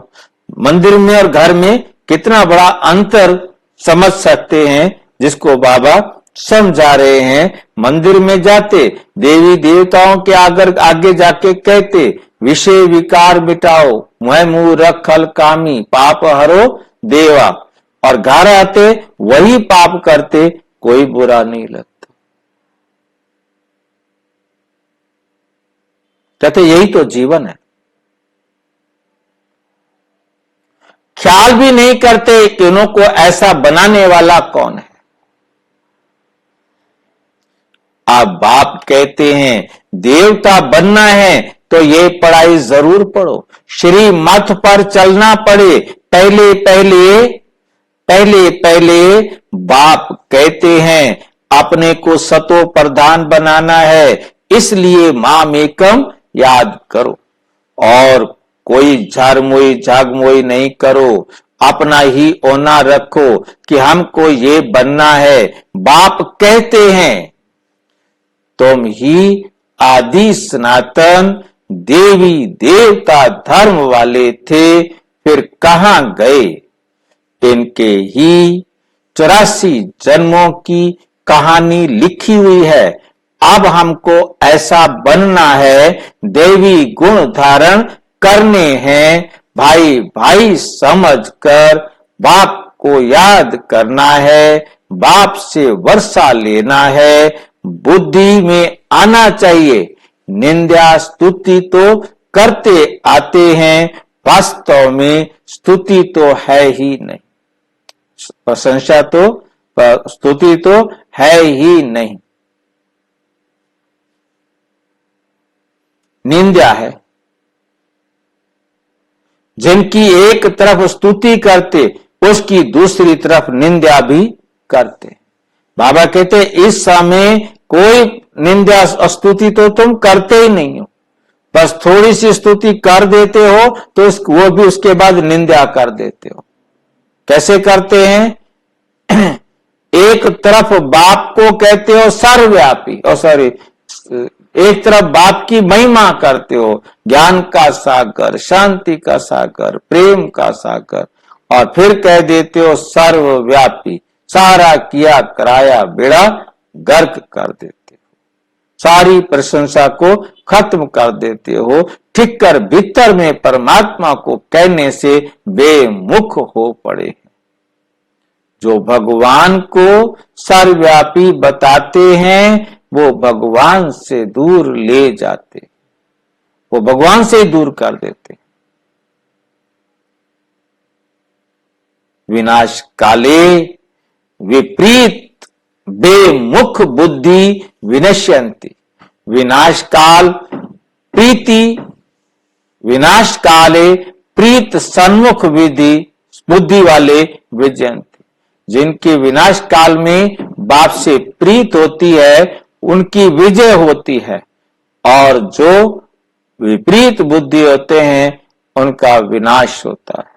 मंदिर में और घर में कितना बड़ा अंतर समझ सकते हैं, जिसको बाबा समझा रहे हैं। मंदिर में जाते देवी देवताओं के आगे जाके कहते विषय विकार मिटाओ, मैं मुंह रखल कामी, पाप हरो देवा, और घर आते वही पाप करते, कोई बुरा नहीं लगता। कहते यही तो जीवन है। ख्याल भी नहीं करते कि उनको ऐसा बनाने वाला कौन है। अब बाप कहते हैं देवता बनना है तो ये पढ़ाई जरूर पढ़ो, श्रीमत पर चलना पड़े। पहले पहले बाप कहते हैं अपने को सतो प्रधान बनाना है, इसलिए माम एकम याद करो, और कोई झारमोई झागमोई नहीं करो, अपना ही ओना रखो कि हमको ये बनना है। बाप कहते हैं तुम ही आदि सनातन देवी देवता धर्म वाले थे, फिर कहां गए? इनके ही 84 जन्मों की कहानी लिखी हुई है। अब हमको ऐसा बनना है, देवी गुण धारण करने हैं। भाई भाई समझकर बाप को याद करना है, बाप से वर्षा लेना है, बुद्धि में आना चाहिए। निंदा स्तुति तो करते आते हैं, वास्तव में स्तुति तो है ही नहीं, प्रशंसा तो, स्तुति तो है ही नहीं, निंदा है। जिनकी एक तरफ स्तुति करते, उसकी दूसरी तरफ निंदा भी करते। बाबा कहते इस समय कोई निंदा स्तुति तो तुम करते ही नहीं हो, बस थोड़ी सी स्तुति कर देते हो तो वो भी उसके बाद निंदा कर देते हो। कैसे करते हैं? एक तरफ बाप को कहते हो सर्वव्यापी, और सॉरी, एक तरफ बाप की महिमा करते हो, ज्ञान का सागर, शांति का सागर, प्रेम का सागर, और फिर कह देते हो सर्वव्यापी, सारा किया कराया बेड़ा गर्क कर देते हो, सारी प्रशंसा को खत्म कर देते हो। ठीक कर भीतर में परमात्मा को कहने से बेमुख हो पड़े। जो भगवान को सर्वव्यापी बताते हैं वो भगवान से दूर ले जाते, वो भगवान से दूर कर देते। विनाश काले विपरीत बेमुख बुद्धि विनश्यन्ति। विनाश काल प्रीति, विनाश काले प्रीत सन्मुख विधि बुद्धि वाले विजयंती। जिनकी विनाश काल में बाप से प्रीत होती है उनकी विजय होती है, और जो विपरीत बुद्धि होते हैं उनका विनाश होता है।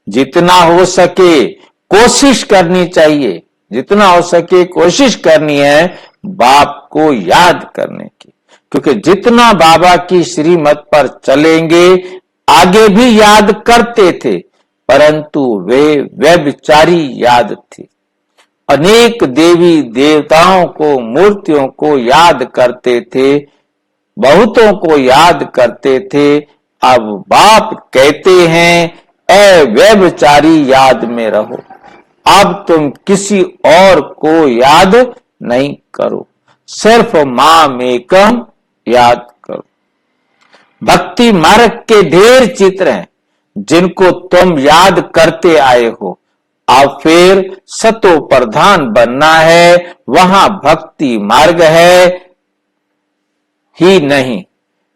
जितना हो सके कोशिश करनी चाहिए, जितना हो सके कोशिश करनी है बाप को याद करने की, क्योंकि जितना बाबा की श्रीमत पर चलेंगे आगे भी याद करते थे, परंतु वे व्यभिचारी याद थी। अनेक देवी देवताओं को, मूर्तियों को याद करते थे, बहुतों को याद करते थे। अब बाप कहते हैं ऐ व्यभिचारी याद में रहो, अब तुम किसी और को याद नहीं करो, सिर्फ माम एकम याद करो। भक्ति मार्ग के ढेर चित्र हैं जिनको तुम याद करते आए हो। अब फिर सतो प्रधान बनना है, वहां भक्ति मार्ग है ही नहीं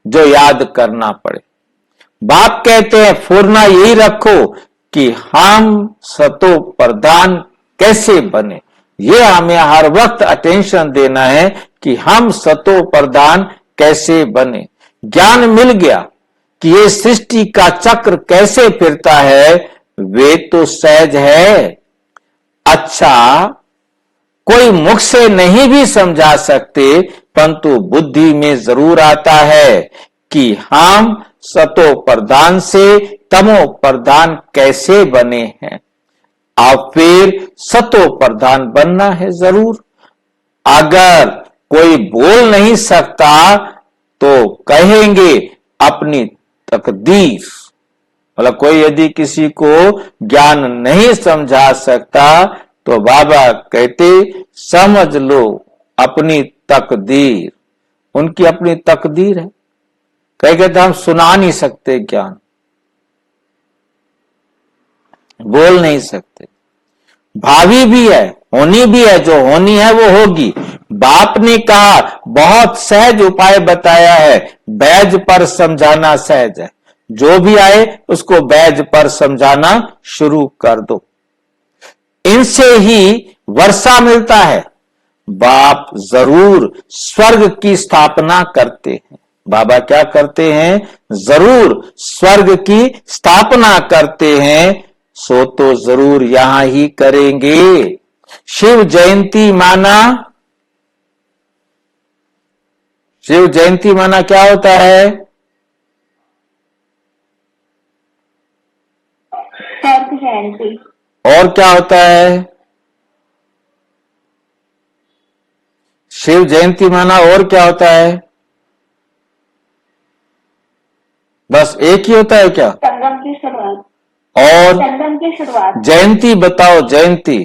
जो याद करना पड़े। बाप कहते हैं फुरना यही रखो कि हम सतो प्रधान कैसे बने। ये हमें हर वक्त अटेंशन देना है कि हम सतो प्रधान कैसे बने। ज्ञान मिल गया कि ये सृष्टि का चक्र कैसे फिरता है, वे तो सहज है। अच्छा, कोई मुख से नहीं भी समझा सकते, परंतु बुद्धि में जरूर आता है कि हम सतो प्रधान से तमो प्रधान कैसे बने हैं। अब फिर सतो प्रधान बनना है जरूर। अगर कोई बोल नहीं सकता तो कहेंगे अपनी तकदीर। मतलब कोई यदि किसी को ज्ञान नहीं समझा सकता तो बाबा कहते समझ लो अपनी तकदीर। उनकी अपनी तकदीर है। कह कहते हम सुना नहीं सकते ज्ञान, बोल नहीं सकते। भावी भी है, होनी भी है, जो होनी है वो होगी। बाप ने कहा बहुत सहज उपाय बताया है, बैज पर समझाना सहज है। जो भी आए उसको बैज पर समझाना शुरू कर दो। इनसे ही वर्षा मिलता है। बाप जरूर स्वर्ग की स्थापना करते हैं। बाबा क्या करते हैं? जरूर स्वर्ग की स्थापना करते हैं। सो तो जरूर यहां ही करेंगे। शिव जयंती माना, शिव जयंती माना क्या होता है? सर्प जयंती। और क्या होता है? शिव जयंती माना और क्या होता है? बस एक ही होता है क्या? संगम की शुरुआत। और संगम की शुरुआत। जयंती बताओ। जयंती,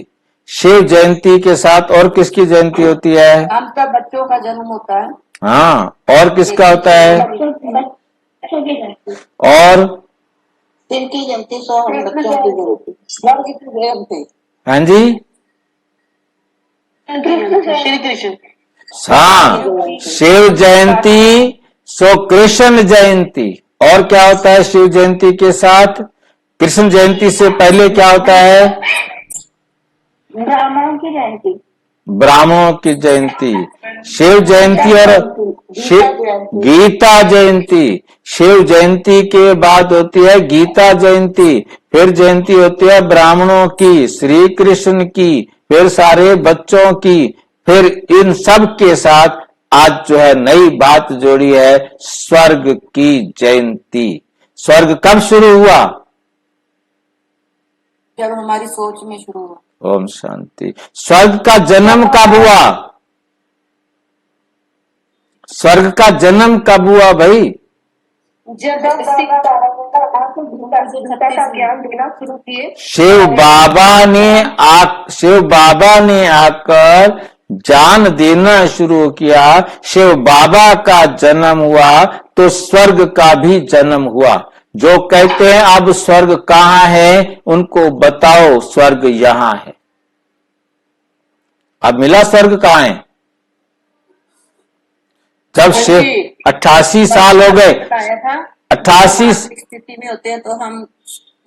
शिव जयंती के साथ और किसकी जयंती होती है? हम सब बच्चों का जन्म होता है। हाँ, और किसका होता है? बच्चों की जयंती। और जिनकी जयंती सो हम बच्चों की जयंती। हाँ जी, श्री कृष्ण। हाँ, शिव जयंती सो कृष्ण जयंती। और क्या होता है शिव जयंती के साथ? कृष्ण जयंती से पहले क्या होता है? ब्राह्मणों की जयंती। ब्राह्मणों की जयंती, शिव जयंती और गीता जयंती। शिव जयंती के बाद होती है गीता जयंती, फिर जयंती होती है ब्राह्मणों की, श्री कृष्ण की, फिर सारे बच्चों की, फिर इन सब के साथ आज जो है नई बात जोड़ी है स्वर्ग की जयंती। स्वर्ग कब शुरू हुआ? जब हमारी सोच में शुरू हुआ। ओम शांति। स्वर्ग का जन्म कब हुआ? स्वर्ग का जन्म कब हुआ भाई? जब गीता का ज्ञान देना शुरू किए, शिव बाबा ने आकर जान देना शुरू किया, शिव बाबा का जन्म हुआ तो स्वर्ग का भी जन्म हुआ। जो कहते हैं अब स्वर्ग कहाँ है, उनको बताओ स्वर्ग यहां है। अब मिला स्वर्ग कहाँ है? जब शिव 88 साल हो गए, 88 स्थिति में होते हैं तो हम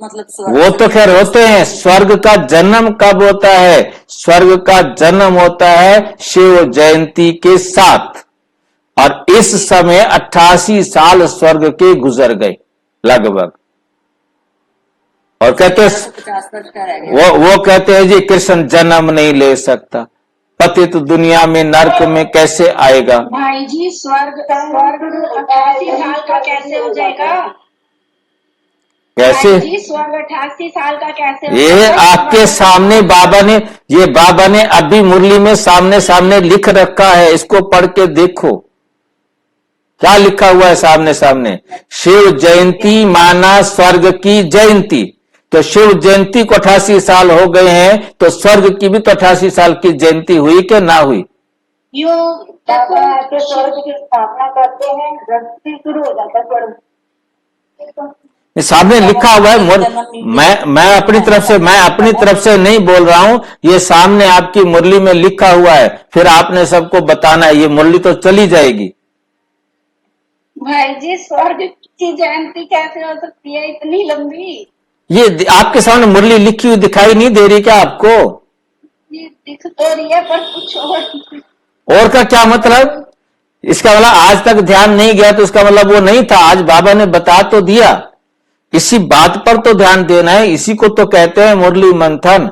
मतलब वो तो खैर होते हैं। स्वर्ग का जन्म कब होता है? स्वर्ग का जन्म होता है शिव जयंती के साथ, और इस समय 88 साल स्वर्ग के गुजर गए लगभग। और कहते हैं 50 वर्ष का रह गया। वो कहते हैं जी कृष्ण जन्म नहीं ले सकता, पतित दुनिया में नरक में कैसे आएगा? भाई जी स्वर्ग 88 साल का कैसे हो जाएगा? कैसे? भाई जी स्वर्ग 88 साल का कैसे हो ये जाएगा? आपके सामने बाबा ने अभी मुरली में सामने सामने लिख रखा है, इसको पढ़ के देखो क्या लिखा हुआ है सामने सामने। शिव जयंती माना स्वर्ग की जयंती, तो शिव जयंती को 88 साल हो गए हैं, तो स्वर्ग की भी तो 88 साल की जयंती हुई कि ना हुई? यूं देखो स्वर्ग की स्थापना करते हैं, गति शुरू हो जाता है स्वर्ग। सामने लिखा हुआ है। मैं अपनी तरफ से नहीं बोल रहा हूं, ये सामने आपकी मुरली में लिखा हुआ है, फिर आपने सबको बताना है। ये मुरली तो चली जाएगी। भाई जी स्वर्ग की जयंती कैसे हो सकती है इतनी लंबी? ये आपके सामने मुरली लिखी हुई दिखाई नहीं दे रही क्या आपको? ये दिख तो रही है पर कुछ और का क्या मतलब? इसका मतलब आज तक ध्यान नहीं गया तो इसका मतलब वो नहीं था। आज बाबा ने बता तो दिया, इसी बात पर तो ध्यान देना है। इसी को तो कहते हैं मुरली मंथन,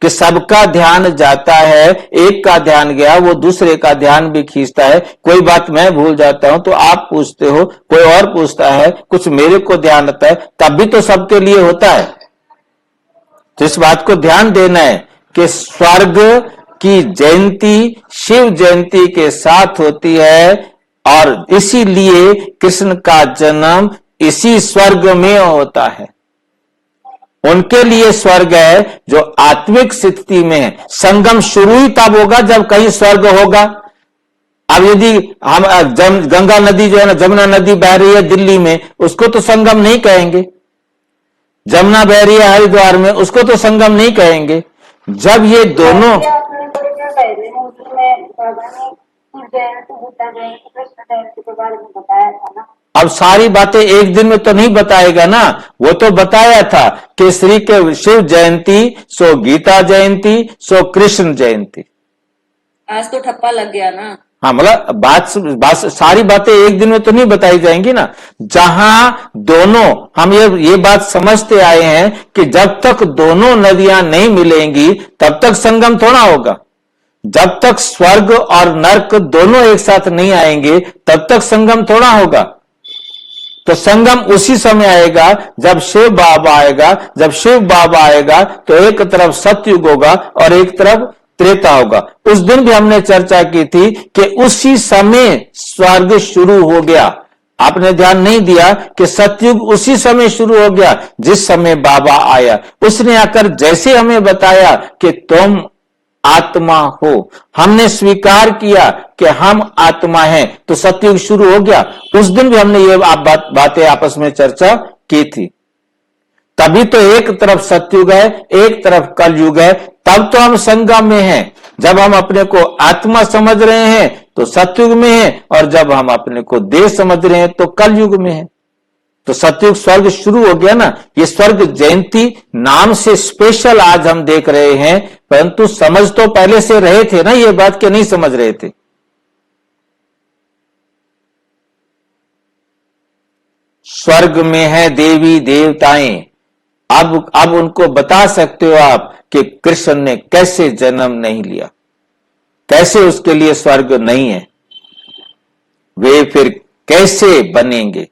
कि सबका ध्यान जाता है, एक का ध्यान गया वो दूसरे का ध्यान भी खींचता है। कोई बात मैं भूल जाता हूं तो आप पूछते हो, कोई और पूछता है, कुछ मेरे को ध्यान आता है, तब भी तो सबके लिए होता है। तो इस बात को ध्यान देना है कि स्वर्ग की जयंती शिव जयंती के साथ होती है, और इसीलिए कृष्ण का जन्म इसी स्वर्ग में होता है। उनके लिए स्वर्ग है जो आत्मिक स्थिति में है। संगम शुरू ही तब होगा जब कहीं स्वर्ग होगा। अब यदि हम गंगा नदी जो है ना, जमुना नदी बह रही है दिल्ली में, उसको तो संगम नहीं कहेंगे। जमुना बह रही है हरिद्वार में, उसको तो संगम नहीं कहेंगे। जब ये दोनों के बारे में बताया था ना, अब सारी बातें एक दिन में तो नहीं बताएगा ना। वो तो बताया था कि श्री के शिव जयंती सो गीता जयंती सो कृष्ण जयंती। आज तो ठप्पा लग गया ना। हाँ, मतलब बात सारी बातें एक दिन में तो नहीं बताई जाएंगी ना। जहां दोनों हम ये बात समझते आए हैं कि जब तक दोनों नदियां नहीं मिलेंगी तब तक संगम थोड़ा होगा। जब तक स्वर्ग और नरक दोनों एक साथ नहीं आएंगे तब तक संगम थोड़ा होगा। तो संगम उसी समय आएगा जब शिव बाबा आएगा। जब शिव बाबा आएगा तो एक तरफ सतयुग होगा और एक तरफ त्रेता होगा। उस दिन भी हमने चर्चा की थी कि उसी समय स्वर्ग शुरू हो गया। आपने ध्यान नहीं दिया कि सतयुग उसी समय शुरू हो गया जिस समय बाबा आया। उसने आकर जैसे हमें बताया कि तुम आत्मा हो, हमने स्वीकार किया कि हम आत्मा हैं, तो सतयुग शुरू हो गया। उस दिन भी हमने ये बातें आपस में चर्चा की थी। तभी तो एक तरफ सतयुग है, एक तरफ कलयुग है, तब तो हम संगम में हैं। जब हम अपने को आत्मा समझ रहे हैं तो सतयुग में हैं, और जब हम अपने को देह समझ रहे हैं तो कलयुग में हैं। तो सतयुग स्वर्ग शुरू हो गया ना। ये स्वर्ग जयंती नाम से स्पेशल आज हम देख रहे हैं, परंतु समझ तो पहले से रहे थे ना ये बात, के नहीं समझ रहे थे। स्वर्ग में है देवी देवताएं। अब उनको बता सकते हो आप कि कृष्ण ने कैसे जन्म नहीं लिया, कैसे उसके लिए स्वर्ग नहीं है, वे फिर कैसे बनेंगे।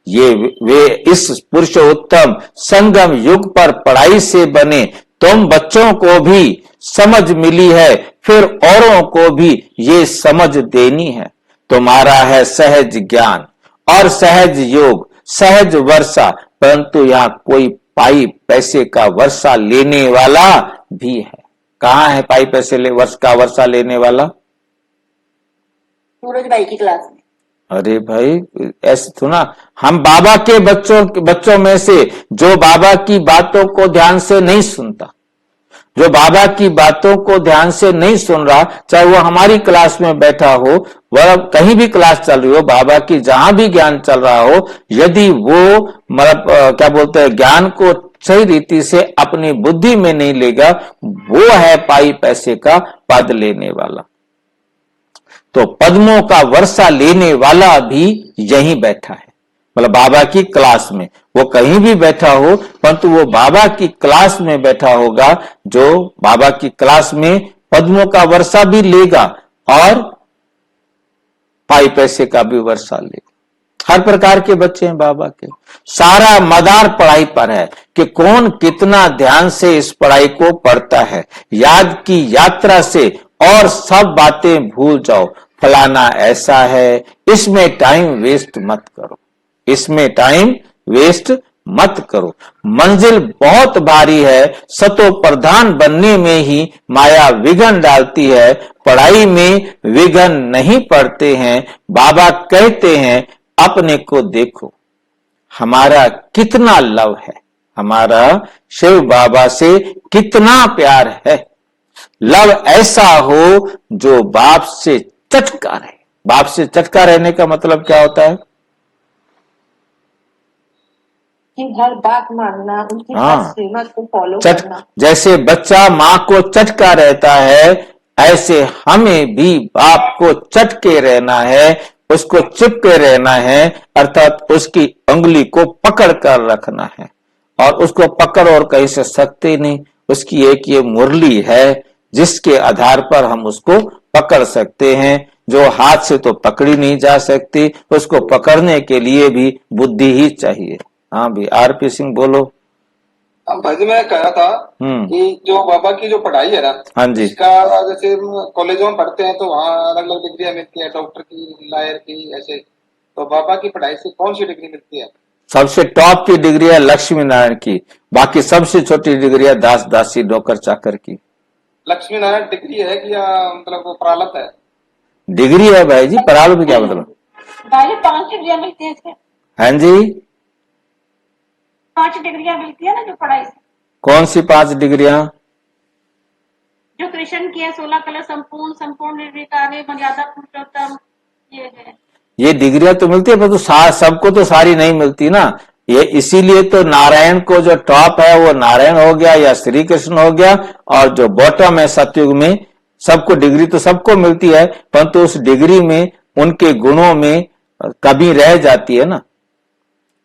ये वे इस पुरुषोत्तम संगम युग पर पढ़ाई से बने। तुम बच्चों को भी समझ मिली है, फिर औरों को भी ये समझ देनी है। तुम्हारा है सहज ज्ञान और सहज योग, सहज वर्षा, परंतु यहां कोई पाई पैसे का वर्षा लेने वाला भी है। कहां है पाई पैसे का वर्षा लेने वाला? सूरज भाई की क्लास में। अरे भाई ऐसे थोड़ा, हम बाबा के बच्चों में से जो बाबा की बातों को ध्यान से नहीं सुनता, जो बाबा की बातों को ध्यान से नहीं सुन रहा, चाहे वो हमारी क्लास में बैठा हो, वह कहीं भी क्लास चल रही हो, बाबा की जहां भी ज्ञान चल रहा हो, यदि वो मतलब क्या बोलते हैं ज्ञान को सही रीति से अपनी बुद्धि में नहीं लेगा, वो है पाई पैसे का पद लेने वाला। तो पद्मों का वर्षा लेने वाला भी यहीं बैठा है, मतलब बाबा की क्लास में। वो कहीं भी बैठा हो, परंतु वो बाबा की क्लास में बैठा होगा, जो बाबा की क्लास में पद्मों का वर्षा भी लेगा और पाई पैसे का भी वर्षा लेगा। हर प्रकार के बच्चे हैं बाबा के। सारा मदार पढ़ाई पर है कि कौन कितना ध्यान से इस पढ़ाई को पढ़ता है। याद की यात्रा से और सब बातें भूल जाओ। फलाना ऐसा है, इसमें टाइम वेस्ट मत करो, इसमें टाइम वेस्ट मत करो। मंजिल बहुत भारी है, सतो प्रधान बनने में ही माया विघन डालती है। पढ़ाई में विघन नहीं पड़ते हैं। बाबा कहते हैं अपने को देखो, हमारा कितना लव है, हमारा शिव बाबा से कितना प्यार है। लव ऐसा हो जो बाप से चटका रहे। बाप से चटका रहने का मतलब क्या होता है? कि हर बात मानना, उनकी हर श्रीमत को फॉलो करना। जैसे बच्चा माँ को चटका रहता है, ऐसे हमें भी बाप को चटके रहना है, उसको चिपके रहना है, अर्थात उसकी उंगली को पकड़ कर रखना है। और उसको पकड़ और कहीं से सकते नहीं, उसकी एक ये मुरली है जिसके आधार पर हम उसको पकड़ सकते हैं, जो हाथ से तो पकड़ी नहीं जा सकती। उसको पकड़ने के लिए भी बुद्धि ही चाहिए। हाँ भी आरपी सिंह बोलो। भाई जी मैं कह रहा था कि जो बाबा की जो पढ़ाई है ना, हाँ जी, इसका जैसे कॉलेजों में पढ़ते हैं तो वहाँ अलग अलग डिग्रियां मिलती है, डॉक्टर की, लॉयर की, ऐसे। तो बाबा की पढ़ाई से कौन सी डिग्री मिलती है? सबसे टॉप की डिग्री है लक्ष्मी नारायण की, बाकी सबसे छोटी डिग्री है दास दासी नौकर चाकर की। लक्ष्मी नारायण डिग्री है कि या मतलब वो प्रारब्ध है? डिग्री है भाई जी, प्रारब्ध क्या मतलब? भाई 5 डिग्रियां मिलती है इससे। हाँ जी, 5 डिग्रियां मिलती है ना जो पढ़ाई से। कौन सी 5 डिग्रियां? जो कृष्ण की है 16 कला संपूर्ण, संपूर्ण निर्विकार, मर्यादा पुरुषोत्तम, ये है। ये डिग्रियां तो मिलती है, पर तो सबको तो सारी नहीं मिलती ना। ये इसीलिए तो नारायण को जो टॉप है वो नारायण हो गया या श्री कृष्ण हो गया, और जो बॉटम है सतयुग में, सबको डिग्री तो सबको मिलती है, परंतु उस डिग्री में उनके गुणों में कमी रह जाती है ना।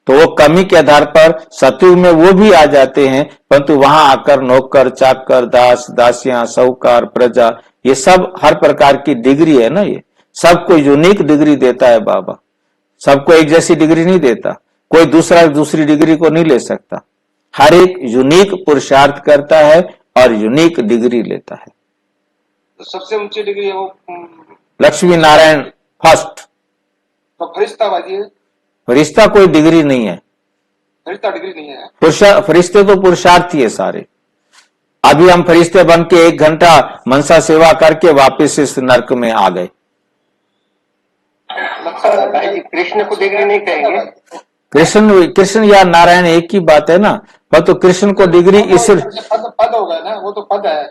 तो वो कमी के आधार पर सतयुग में वो भी आ जाते हैं, परंतु वहां आकर नौकर चाकर दास दासियां साहूकार प्रजा, ये सब हर प्रकार की डिग्री है ना। ये सबको यूनिक डिग्री देता है बाबा, सबको एक जैसी डिग्री नहीं देता। कोई दूसरी डिग्री को नहीं ले सकता। हर एक यूनिक पुरुषार्थ करता है और यूनिक डिग्री लेता है। तो सबसे ऊंची डिग्री है वो लक्ष्मी नारायण फर्स्ट। तो फरिश्ता बाजी है? फरिश्ता कोई डिग्री नहीं है, फरिश्ता डिग्री नहीं है। फरिश्ते तो पुरुषार्थी है सारे। अभी हम फरिश्ते बन के 1 घंटा मनसा सेवा करके वापस इस नर्क में आ गए। कृष्ण को डिग्री नहीं कहेंगे? कृष्ण या नारायण एक ही बात है ना। पर तो कृष्ण को डिग्री इस पद हो गया ना, वो तो पद है।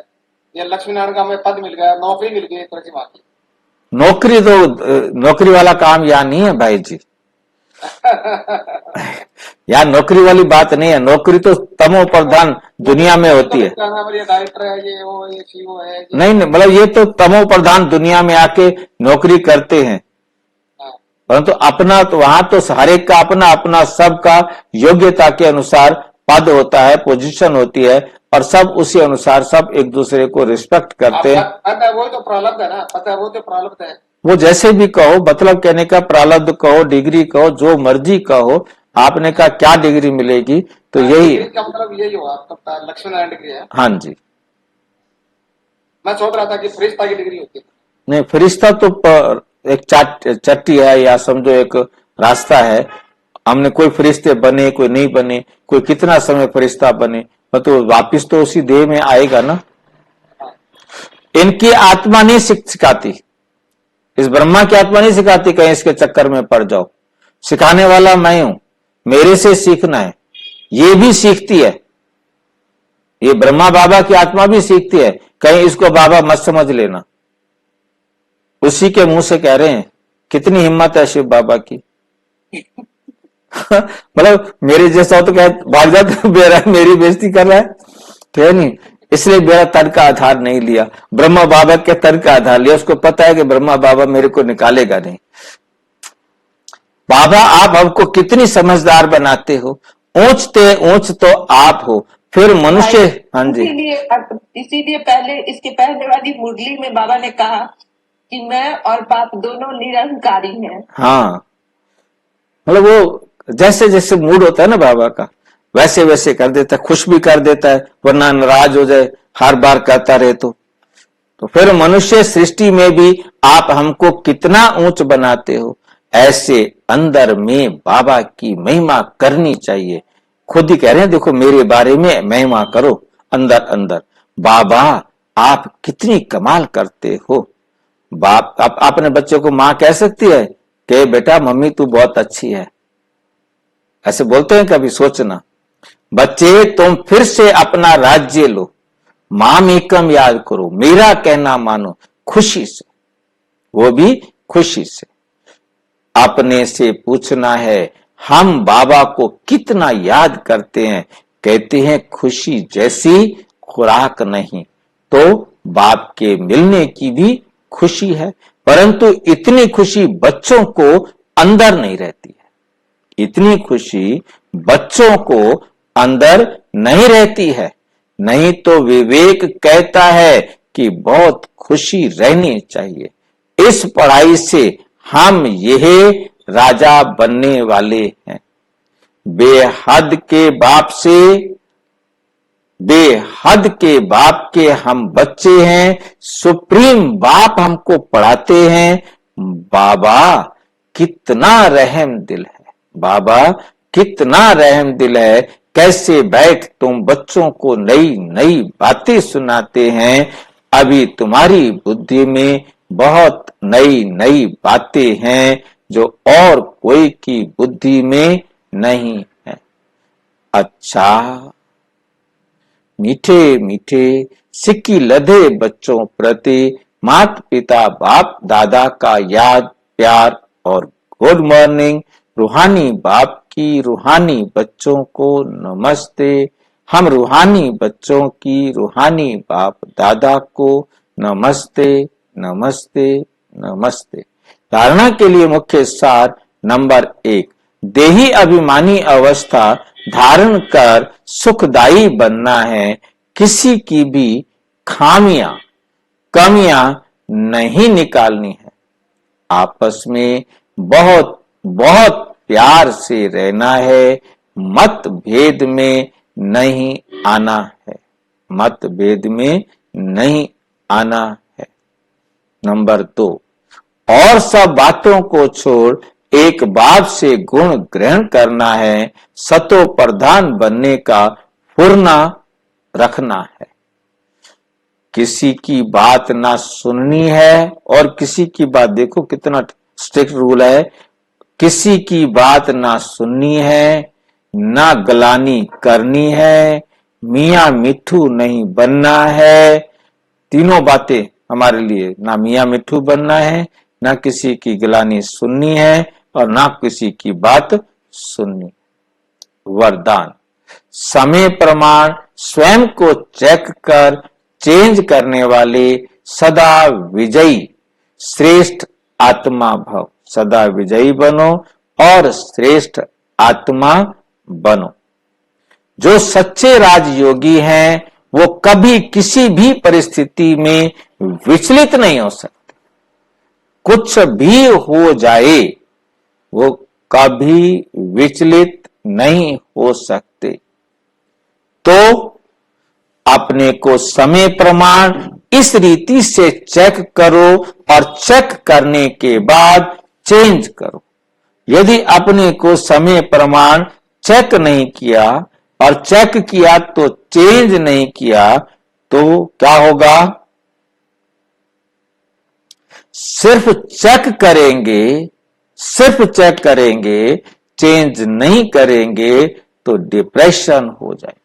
ये लक्ष्मी नारायण का हमें पद मिल गया, नौकरी मिल गई तरह की। नौकरी तो नौकरी वाला काम यहाँ नहीं है भाई जी। यार नौकरी वाली बात नहीं है, नौकरी तो तमो प्रधान दुनिया में होती है। ये डायरेक्टर है, ये वो, ये सीईओ है, ये नहीं नहीं, मतलब ये तो तमो प्रधान दुनिया में आके नौकरी करते हैं, हाँ। परंतु अपना तो वहां तो हर एक का अपना अपना सबका योग्यता के अनुसार पद होता है, पोजीशन होती है, और सब उसी अनुसार सब एक दूसरे को रिस्पेक्ट करते हैं। पता है वो तो प्रारब्ध है ना, पता है वो तो प्रारब्ध है। वो जैसे भी कहो, मतलब कहने का प्रारब्ध कहो, डिग्री कहो, जो मर्जी कहो। आपने कहा क्या डिग्री मिलेगी, तो यही डिग्री का मतलब यही हुआ आपका लक्ष्मण नारायण डिग्री है। हाँ जी। मैं सोच रहा था कि फरिश्ता की डिग्री होती है। नहीं, फरिश्ता तो एक चट्टी है, या समझो एक रास्ता है। हमने कोई फरिश्ते बने, कोई नहीं बने, कोई कितना समय फरिश्ता बने, तो वापिस तो उसी देह में आएगा ना। इनकी आत्मा नहीं सिखाती, इस ब्रह्मा की आत्मा नहीं सिखाती कहीं इसके चक्कर में पड़ जाओ। सिखाने वाला मैं हूं, मेरे से सीखना है। ये भी सीखती है, ये ब्रह्मा बाबा की आत्मा भी सीखती है, कहीं इसको बाबा मत समझ लेना। उसी के मुंह से कह रहे हैं, कितनी हिम्मत है शिव बाबा की। मतलब मेरे जैसा हो तो क्या भाग जाता, मेरी बेइज्जती कर रहा है, तो है नहीं। इसलिए मेरा तर्क का आधार नहीं लिया, ब्रह्मा बाबा के तर्क का आधार लिया। उसको पता है कि ब्रह्मा बाबा मेरे को निकालेगा नहीं। बाबा आप हमको कितनी समझदार बनाते हो, ऊंचते ऊंच तो आप हो, फिर मनुष्य। हाँ जी। इसीलिए पहले इसके पहले वाली मुरली में बाबा ने कहा कि मैं और बाप दोनों निरंकारी हैं। हाँ, मतलब वो जैसे जैसे मूड होता है ना बाबा का, वैसे वैसे कर देता है, खुश भी कर देता है, वरना नाराज हो जाए हर बार करता रहे तो फिर मनुष्य सृष्टि में भी आप हमको कितना ऊंच बनाते हो। ऐसे अंदर में बाबा की महिमा करनी चाहिए। खुद ही कह रहे हैं, देखो मेरे बारे में महिमा करो अंदर अंदर। बाबा आप कितनी कमाल करते हो। बाप आप अपने बच्चे को मां कह सकती है कि बेटा मम्मी तू बहुत अच्छी है, ऐसे बोलते हैं कभी? सोचना बच्चे, तुम फिर से अपना राज्य लो, माम एकम याद करो, मेरा कहना मानो, खुशी से, वो भी खुशी से। अपने से पूछना है हम बाबा को कितना याद करते हैं। कहते हैं खुशी जैसी खुराक नहीं, तो बाप के मिलने की भी खुशी है, परंतु इतनी खुशी बच्चों को अंदर नहीं रहती है। इतनी खुशी बच्चों को अंदर नहीं रहती है। नहीं तो विवेक कहता है कि बहुत खुशी रहनी चाहिए। इस पढ़ाई से हम यह राजा बनने वाले हैं। बेहद के बाप से, बेहद के बाप के हम बच्चे हैं। सुप्रीम बाप हमको पढ़ाते हैं। बाबा कितना रहम दिल है, बाबा कितना रहम दिल है। कैसे बैठ तुम बच्चों को नई नई बातें सुनाते हैं। अभी तुम्हारी बुद्धि में बहुत नई नई बातें हैं जो और कोई की बुद्धि में नहीं है। अच्छा, मीठे मीठे सिक्की लदे बच्चों प्रति माता पिता बाप दादा का याद प्यार और गुड मॉर्निंग। रूहानी बाप की रूहानी बच्चों को नमस्ते। हम रूहानी बच्चों की रूहानी बाप दादा को नमस्ते नमस्ते नमस्ते। धारणा के लिए मुख्य सार नंबर 1, देही अभिमानी अवस्था धारण कर सुखदायी बनना है। किसी की भी खामियां कमियां नहीं निकालनी है। आपस में बहुत बहुत प्यार से रहना है। मतभेद में नहीं आना है, मतभेद में नहीं आना है। नंबर 2, और सब बातों को छोड़ एक बाप से गुण ग्रहण करना है। सतो प्रधान बनने का फुरना रखना है। किसी की बात ना सुननी है, और किसी की बात, देखो कितना स्ट्रिक्ट रूल है, किसी की बात ना सुननी है, ना गलानी करनी है, मियां मिठू नहीं बनना है। तीनों बातें हमारे लिए, ना मियां मिठू बनना है, ना किसी की गलानी सुननी है, और ना किसी की बात सुननी। वरदान। समय प्रमाण स्वयं को चेक कर चेंज करने वाले सदा विजयी श्रेष्ठ आत्मा भव। सदा विजयी बनो और श्रेष्ठ आत्मा बनो। जो सच्चे राजयोगी हैं वो कभी किसी भी परिस्थिति में विचलित नहीं हो सकते। कुछ भी हो जाए वो कभी विचलित नहीं हो सकते। तो अपने को समय प्रमाण इस रीति से चेक करो और चेक करने के बाद चेंज करो। यदि अपने को समय प्रमाण चेक नहीं किया और चेक किया तो चेंज नहीं किया तो क्या होगा? सिर्फ चेक करेंगे, चेंज नहीं करेंगे तो डिप्रेशन हो जाएगा।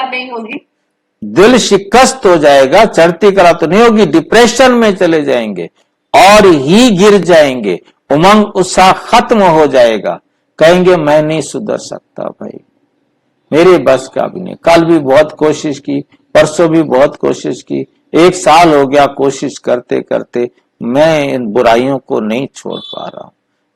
नहीं होगी, दिल शिकस्त हो जाएगा, चढ़ती कला तो नहीं होगी, डिप्रेशन में चले जाएंगे और ही गिर जाएंगे। उमंग उत्साह खत्म हो जाएगा। कहेंगे मैं नहीं सुधर सकता भाई, मेरे बस का भी नहीं। कल भी बहुत कोशिश की, परसों भी बहुत कोशिश की, 1 साल हो गया कोशिश करते करते, मैं इन बुराइयों को नहीं छोड़ पा रहा हूं।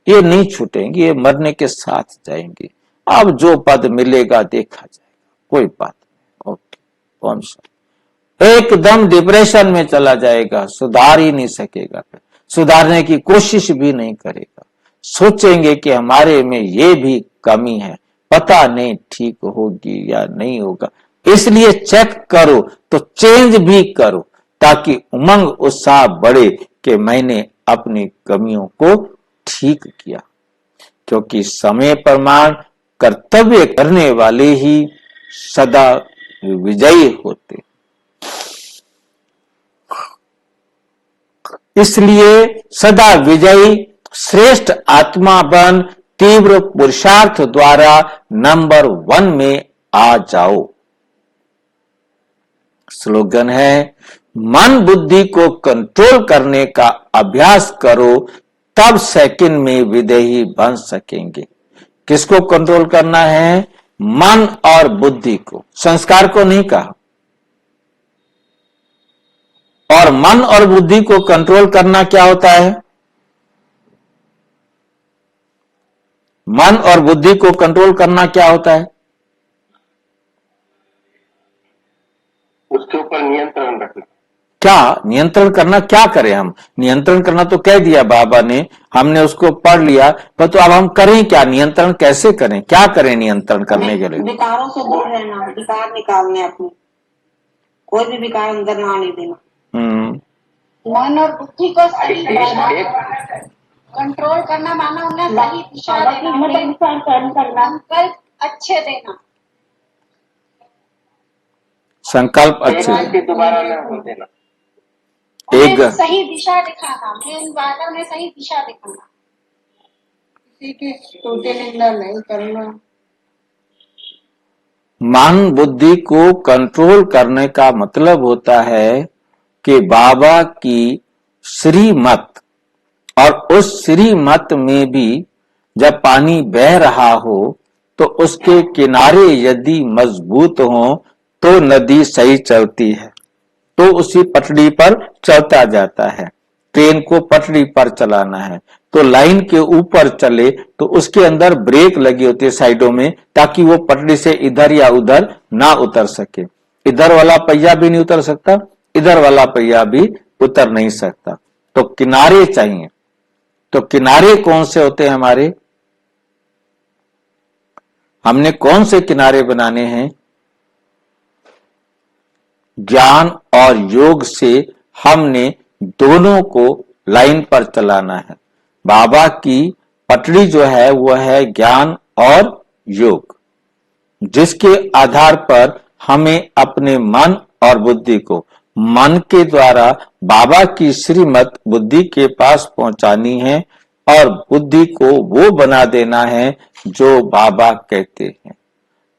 ये नहीं छूटेंगी, ये मरने के साथ जाएंगी। अब जो पद मिलेगा देखा जाएगा, कोई बात नहीं। ओके, कौन सा एकदम डिप्रेशन में चला जाएगा, सुधार ही नहीं सकेगा, फिर सुधारने की कोशिश भी नहीं करेगा। सोचेंगे कि हमारे में ये भी कमी है, पता नहीं ठीक होगी या नहीं होगा। इसलिए चेक करो तो चेंज भी करो ताकि उमंग उत्साह बढ़े कि मैंने अपनी कमियों को ठीक किया। क्योंकि समय प्रमाण कर्तव्य करने वाले ही सदा विजयी होते। इसलिए सदा विजयी श्रेष्ठ आत्मा बन तीव्र पुरुषार्थ द्वारा नंबर 1 में आ जाओ। स्लोगन है, मन बुद्धि को कंट्रोल करने का अभ्यास करो, तब सेकंड में विदेही बन सकेंगे। किसको कंट्रोल करना है? मन और बुद्धि को, संस्कार को नहीं कहा। और मन और बुद्धि को कंट्रोल करना क्या होता है? मन और बुद्धि को कंट्रोल करना क्या होता है? उसके ऊपर नियंत्रण रखना। क्या नियंत्रण करना? क्या करें हम? नियंत्रण करना तो कह दिया बाबा ने, हमने उसको पढ़ लिया, पर तो अब हम करें क्या? नियंत्रण कैसे करें? क्या करें नियंत्रण करने के लिए? विकारों से दूर रहना, विकार निकालने अपने, कोई भी विकार अंदर ना आने देना। मन और बुद्धि को सही कंट्रोल करना, माना उन्हें सही दिशा देना, संकल्प अच्छे देना, संकल्प अच्छे, दोबारा न हो देना, एक सही दिशा दिखाना, मेन बात है उन्हें सही दिशा दिखाना, किसी की स्तुति निंदा नहीं करना। मन बुद्धि को कंट्रोल करने का मतलब होता है कि बाबा की श्रीमत, और उस श्रीमत में भी जब पानी बह रहा हो तो उसके किनारे यदि मजबूत हो तो नदी सही चलती है, तो उसी पटरी पर चलता जाता है। ट्रेन को पटरी पर चलाना है तो लाइन के ऊपर चले तो उसके अंदर ब्रेक लगी होती है साइडों में, ताकि वो पटरी से इधर या उधर ना उतर सके। इधर वाला पहिया भी नहीं उतर सकता, इधर वाला पहिया भी उतर नहीं सकता, तो किनारे चाहिए। तो किनारे कौन से होते हैं हमारे? हमने कौन से किनारे बनाने हैं? ज्ञान और योग से हमने दोनों को लाइन पर चलाना है। बाबा की पटड़ी जो है वो है ज्ञान और योग, जिसके आधार पर हमें अपने मन और बुद्धि को मन के द्वारा बाबा की श्रीमत बुद्धि के पास पहुंचानी है और बुद्धि को वो बना देना है जो बाबा कहते हैं।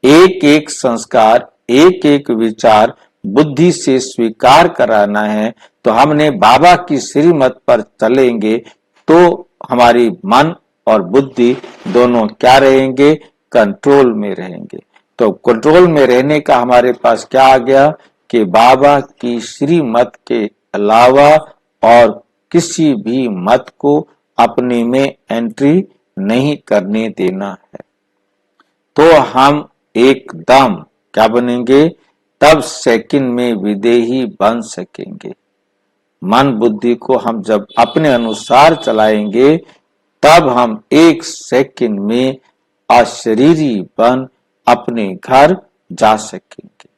एक एक संस्कार, एक एक विचार बुद्धि से स्वीकार कराना है। तो हमने बाबा की श्रीमत पर चलेंगे तो हमारी मन और बुद्धि दोनों क्या रहेंगे? कंट्रोल में रहेंगे। तो कंट्रोल में रहने का हमारे पास क्या आ गया कि बाबा की श्रीमत के अलावा और किसी भी मत को अपने में एंट्री नहीं करने देना है। तो हम एकदम क्या बनेंगे? तब सेकंड में विदेही बन सकेंगे। मन बुद्धि को हम जब अपने अनुसार चलाएंगे तब हम एक सेकंड में अशरीरी बन अपने घर जा सकेंगे।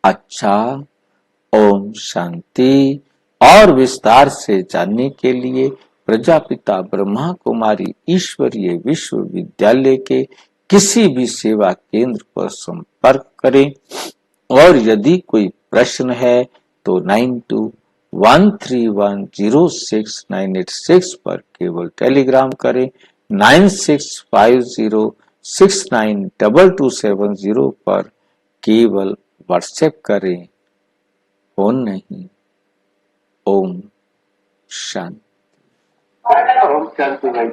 अच्छा, ओम शांति। और विस्तार से जानने के लिए प्रजापिता ब्रह्मा कुमारी ईश्वरीय विश्वविद्यालय के किसी भी सेवा केंद्र पर संपर्क करें और यदि कोई प्रश्न है तो 9213106986 पर केवल टेलीग्राम करें। 9650692270 पर केवल व्हाट्सएप करें, फोन नहीं। ओम शांति। ओम शांति भाई।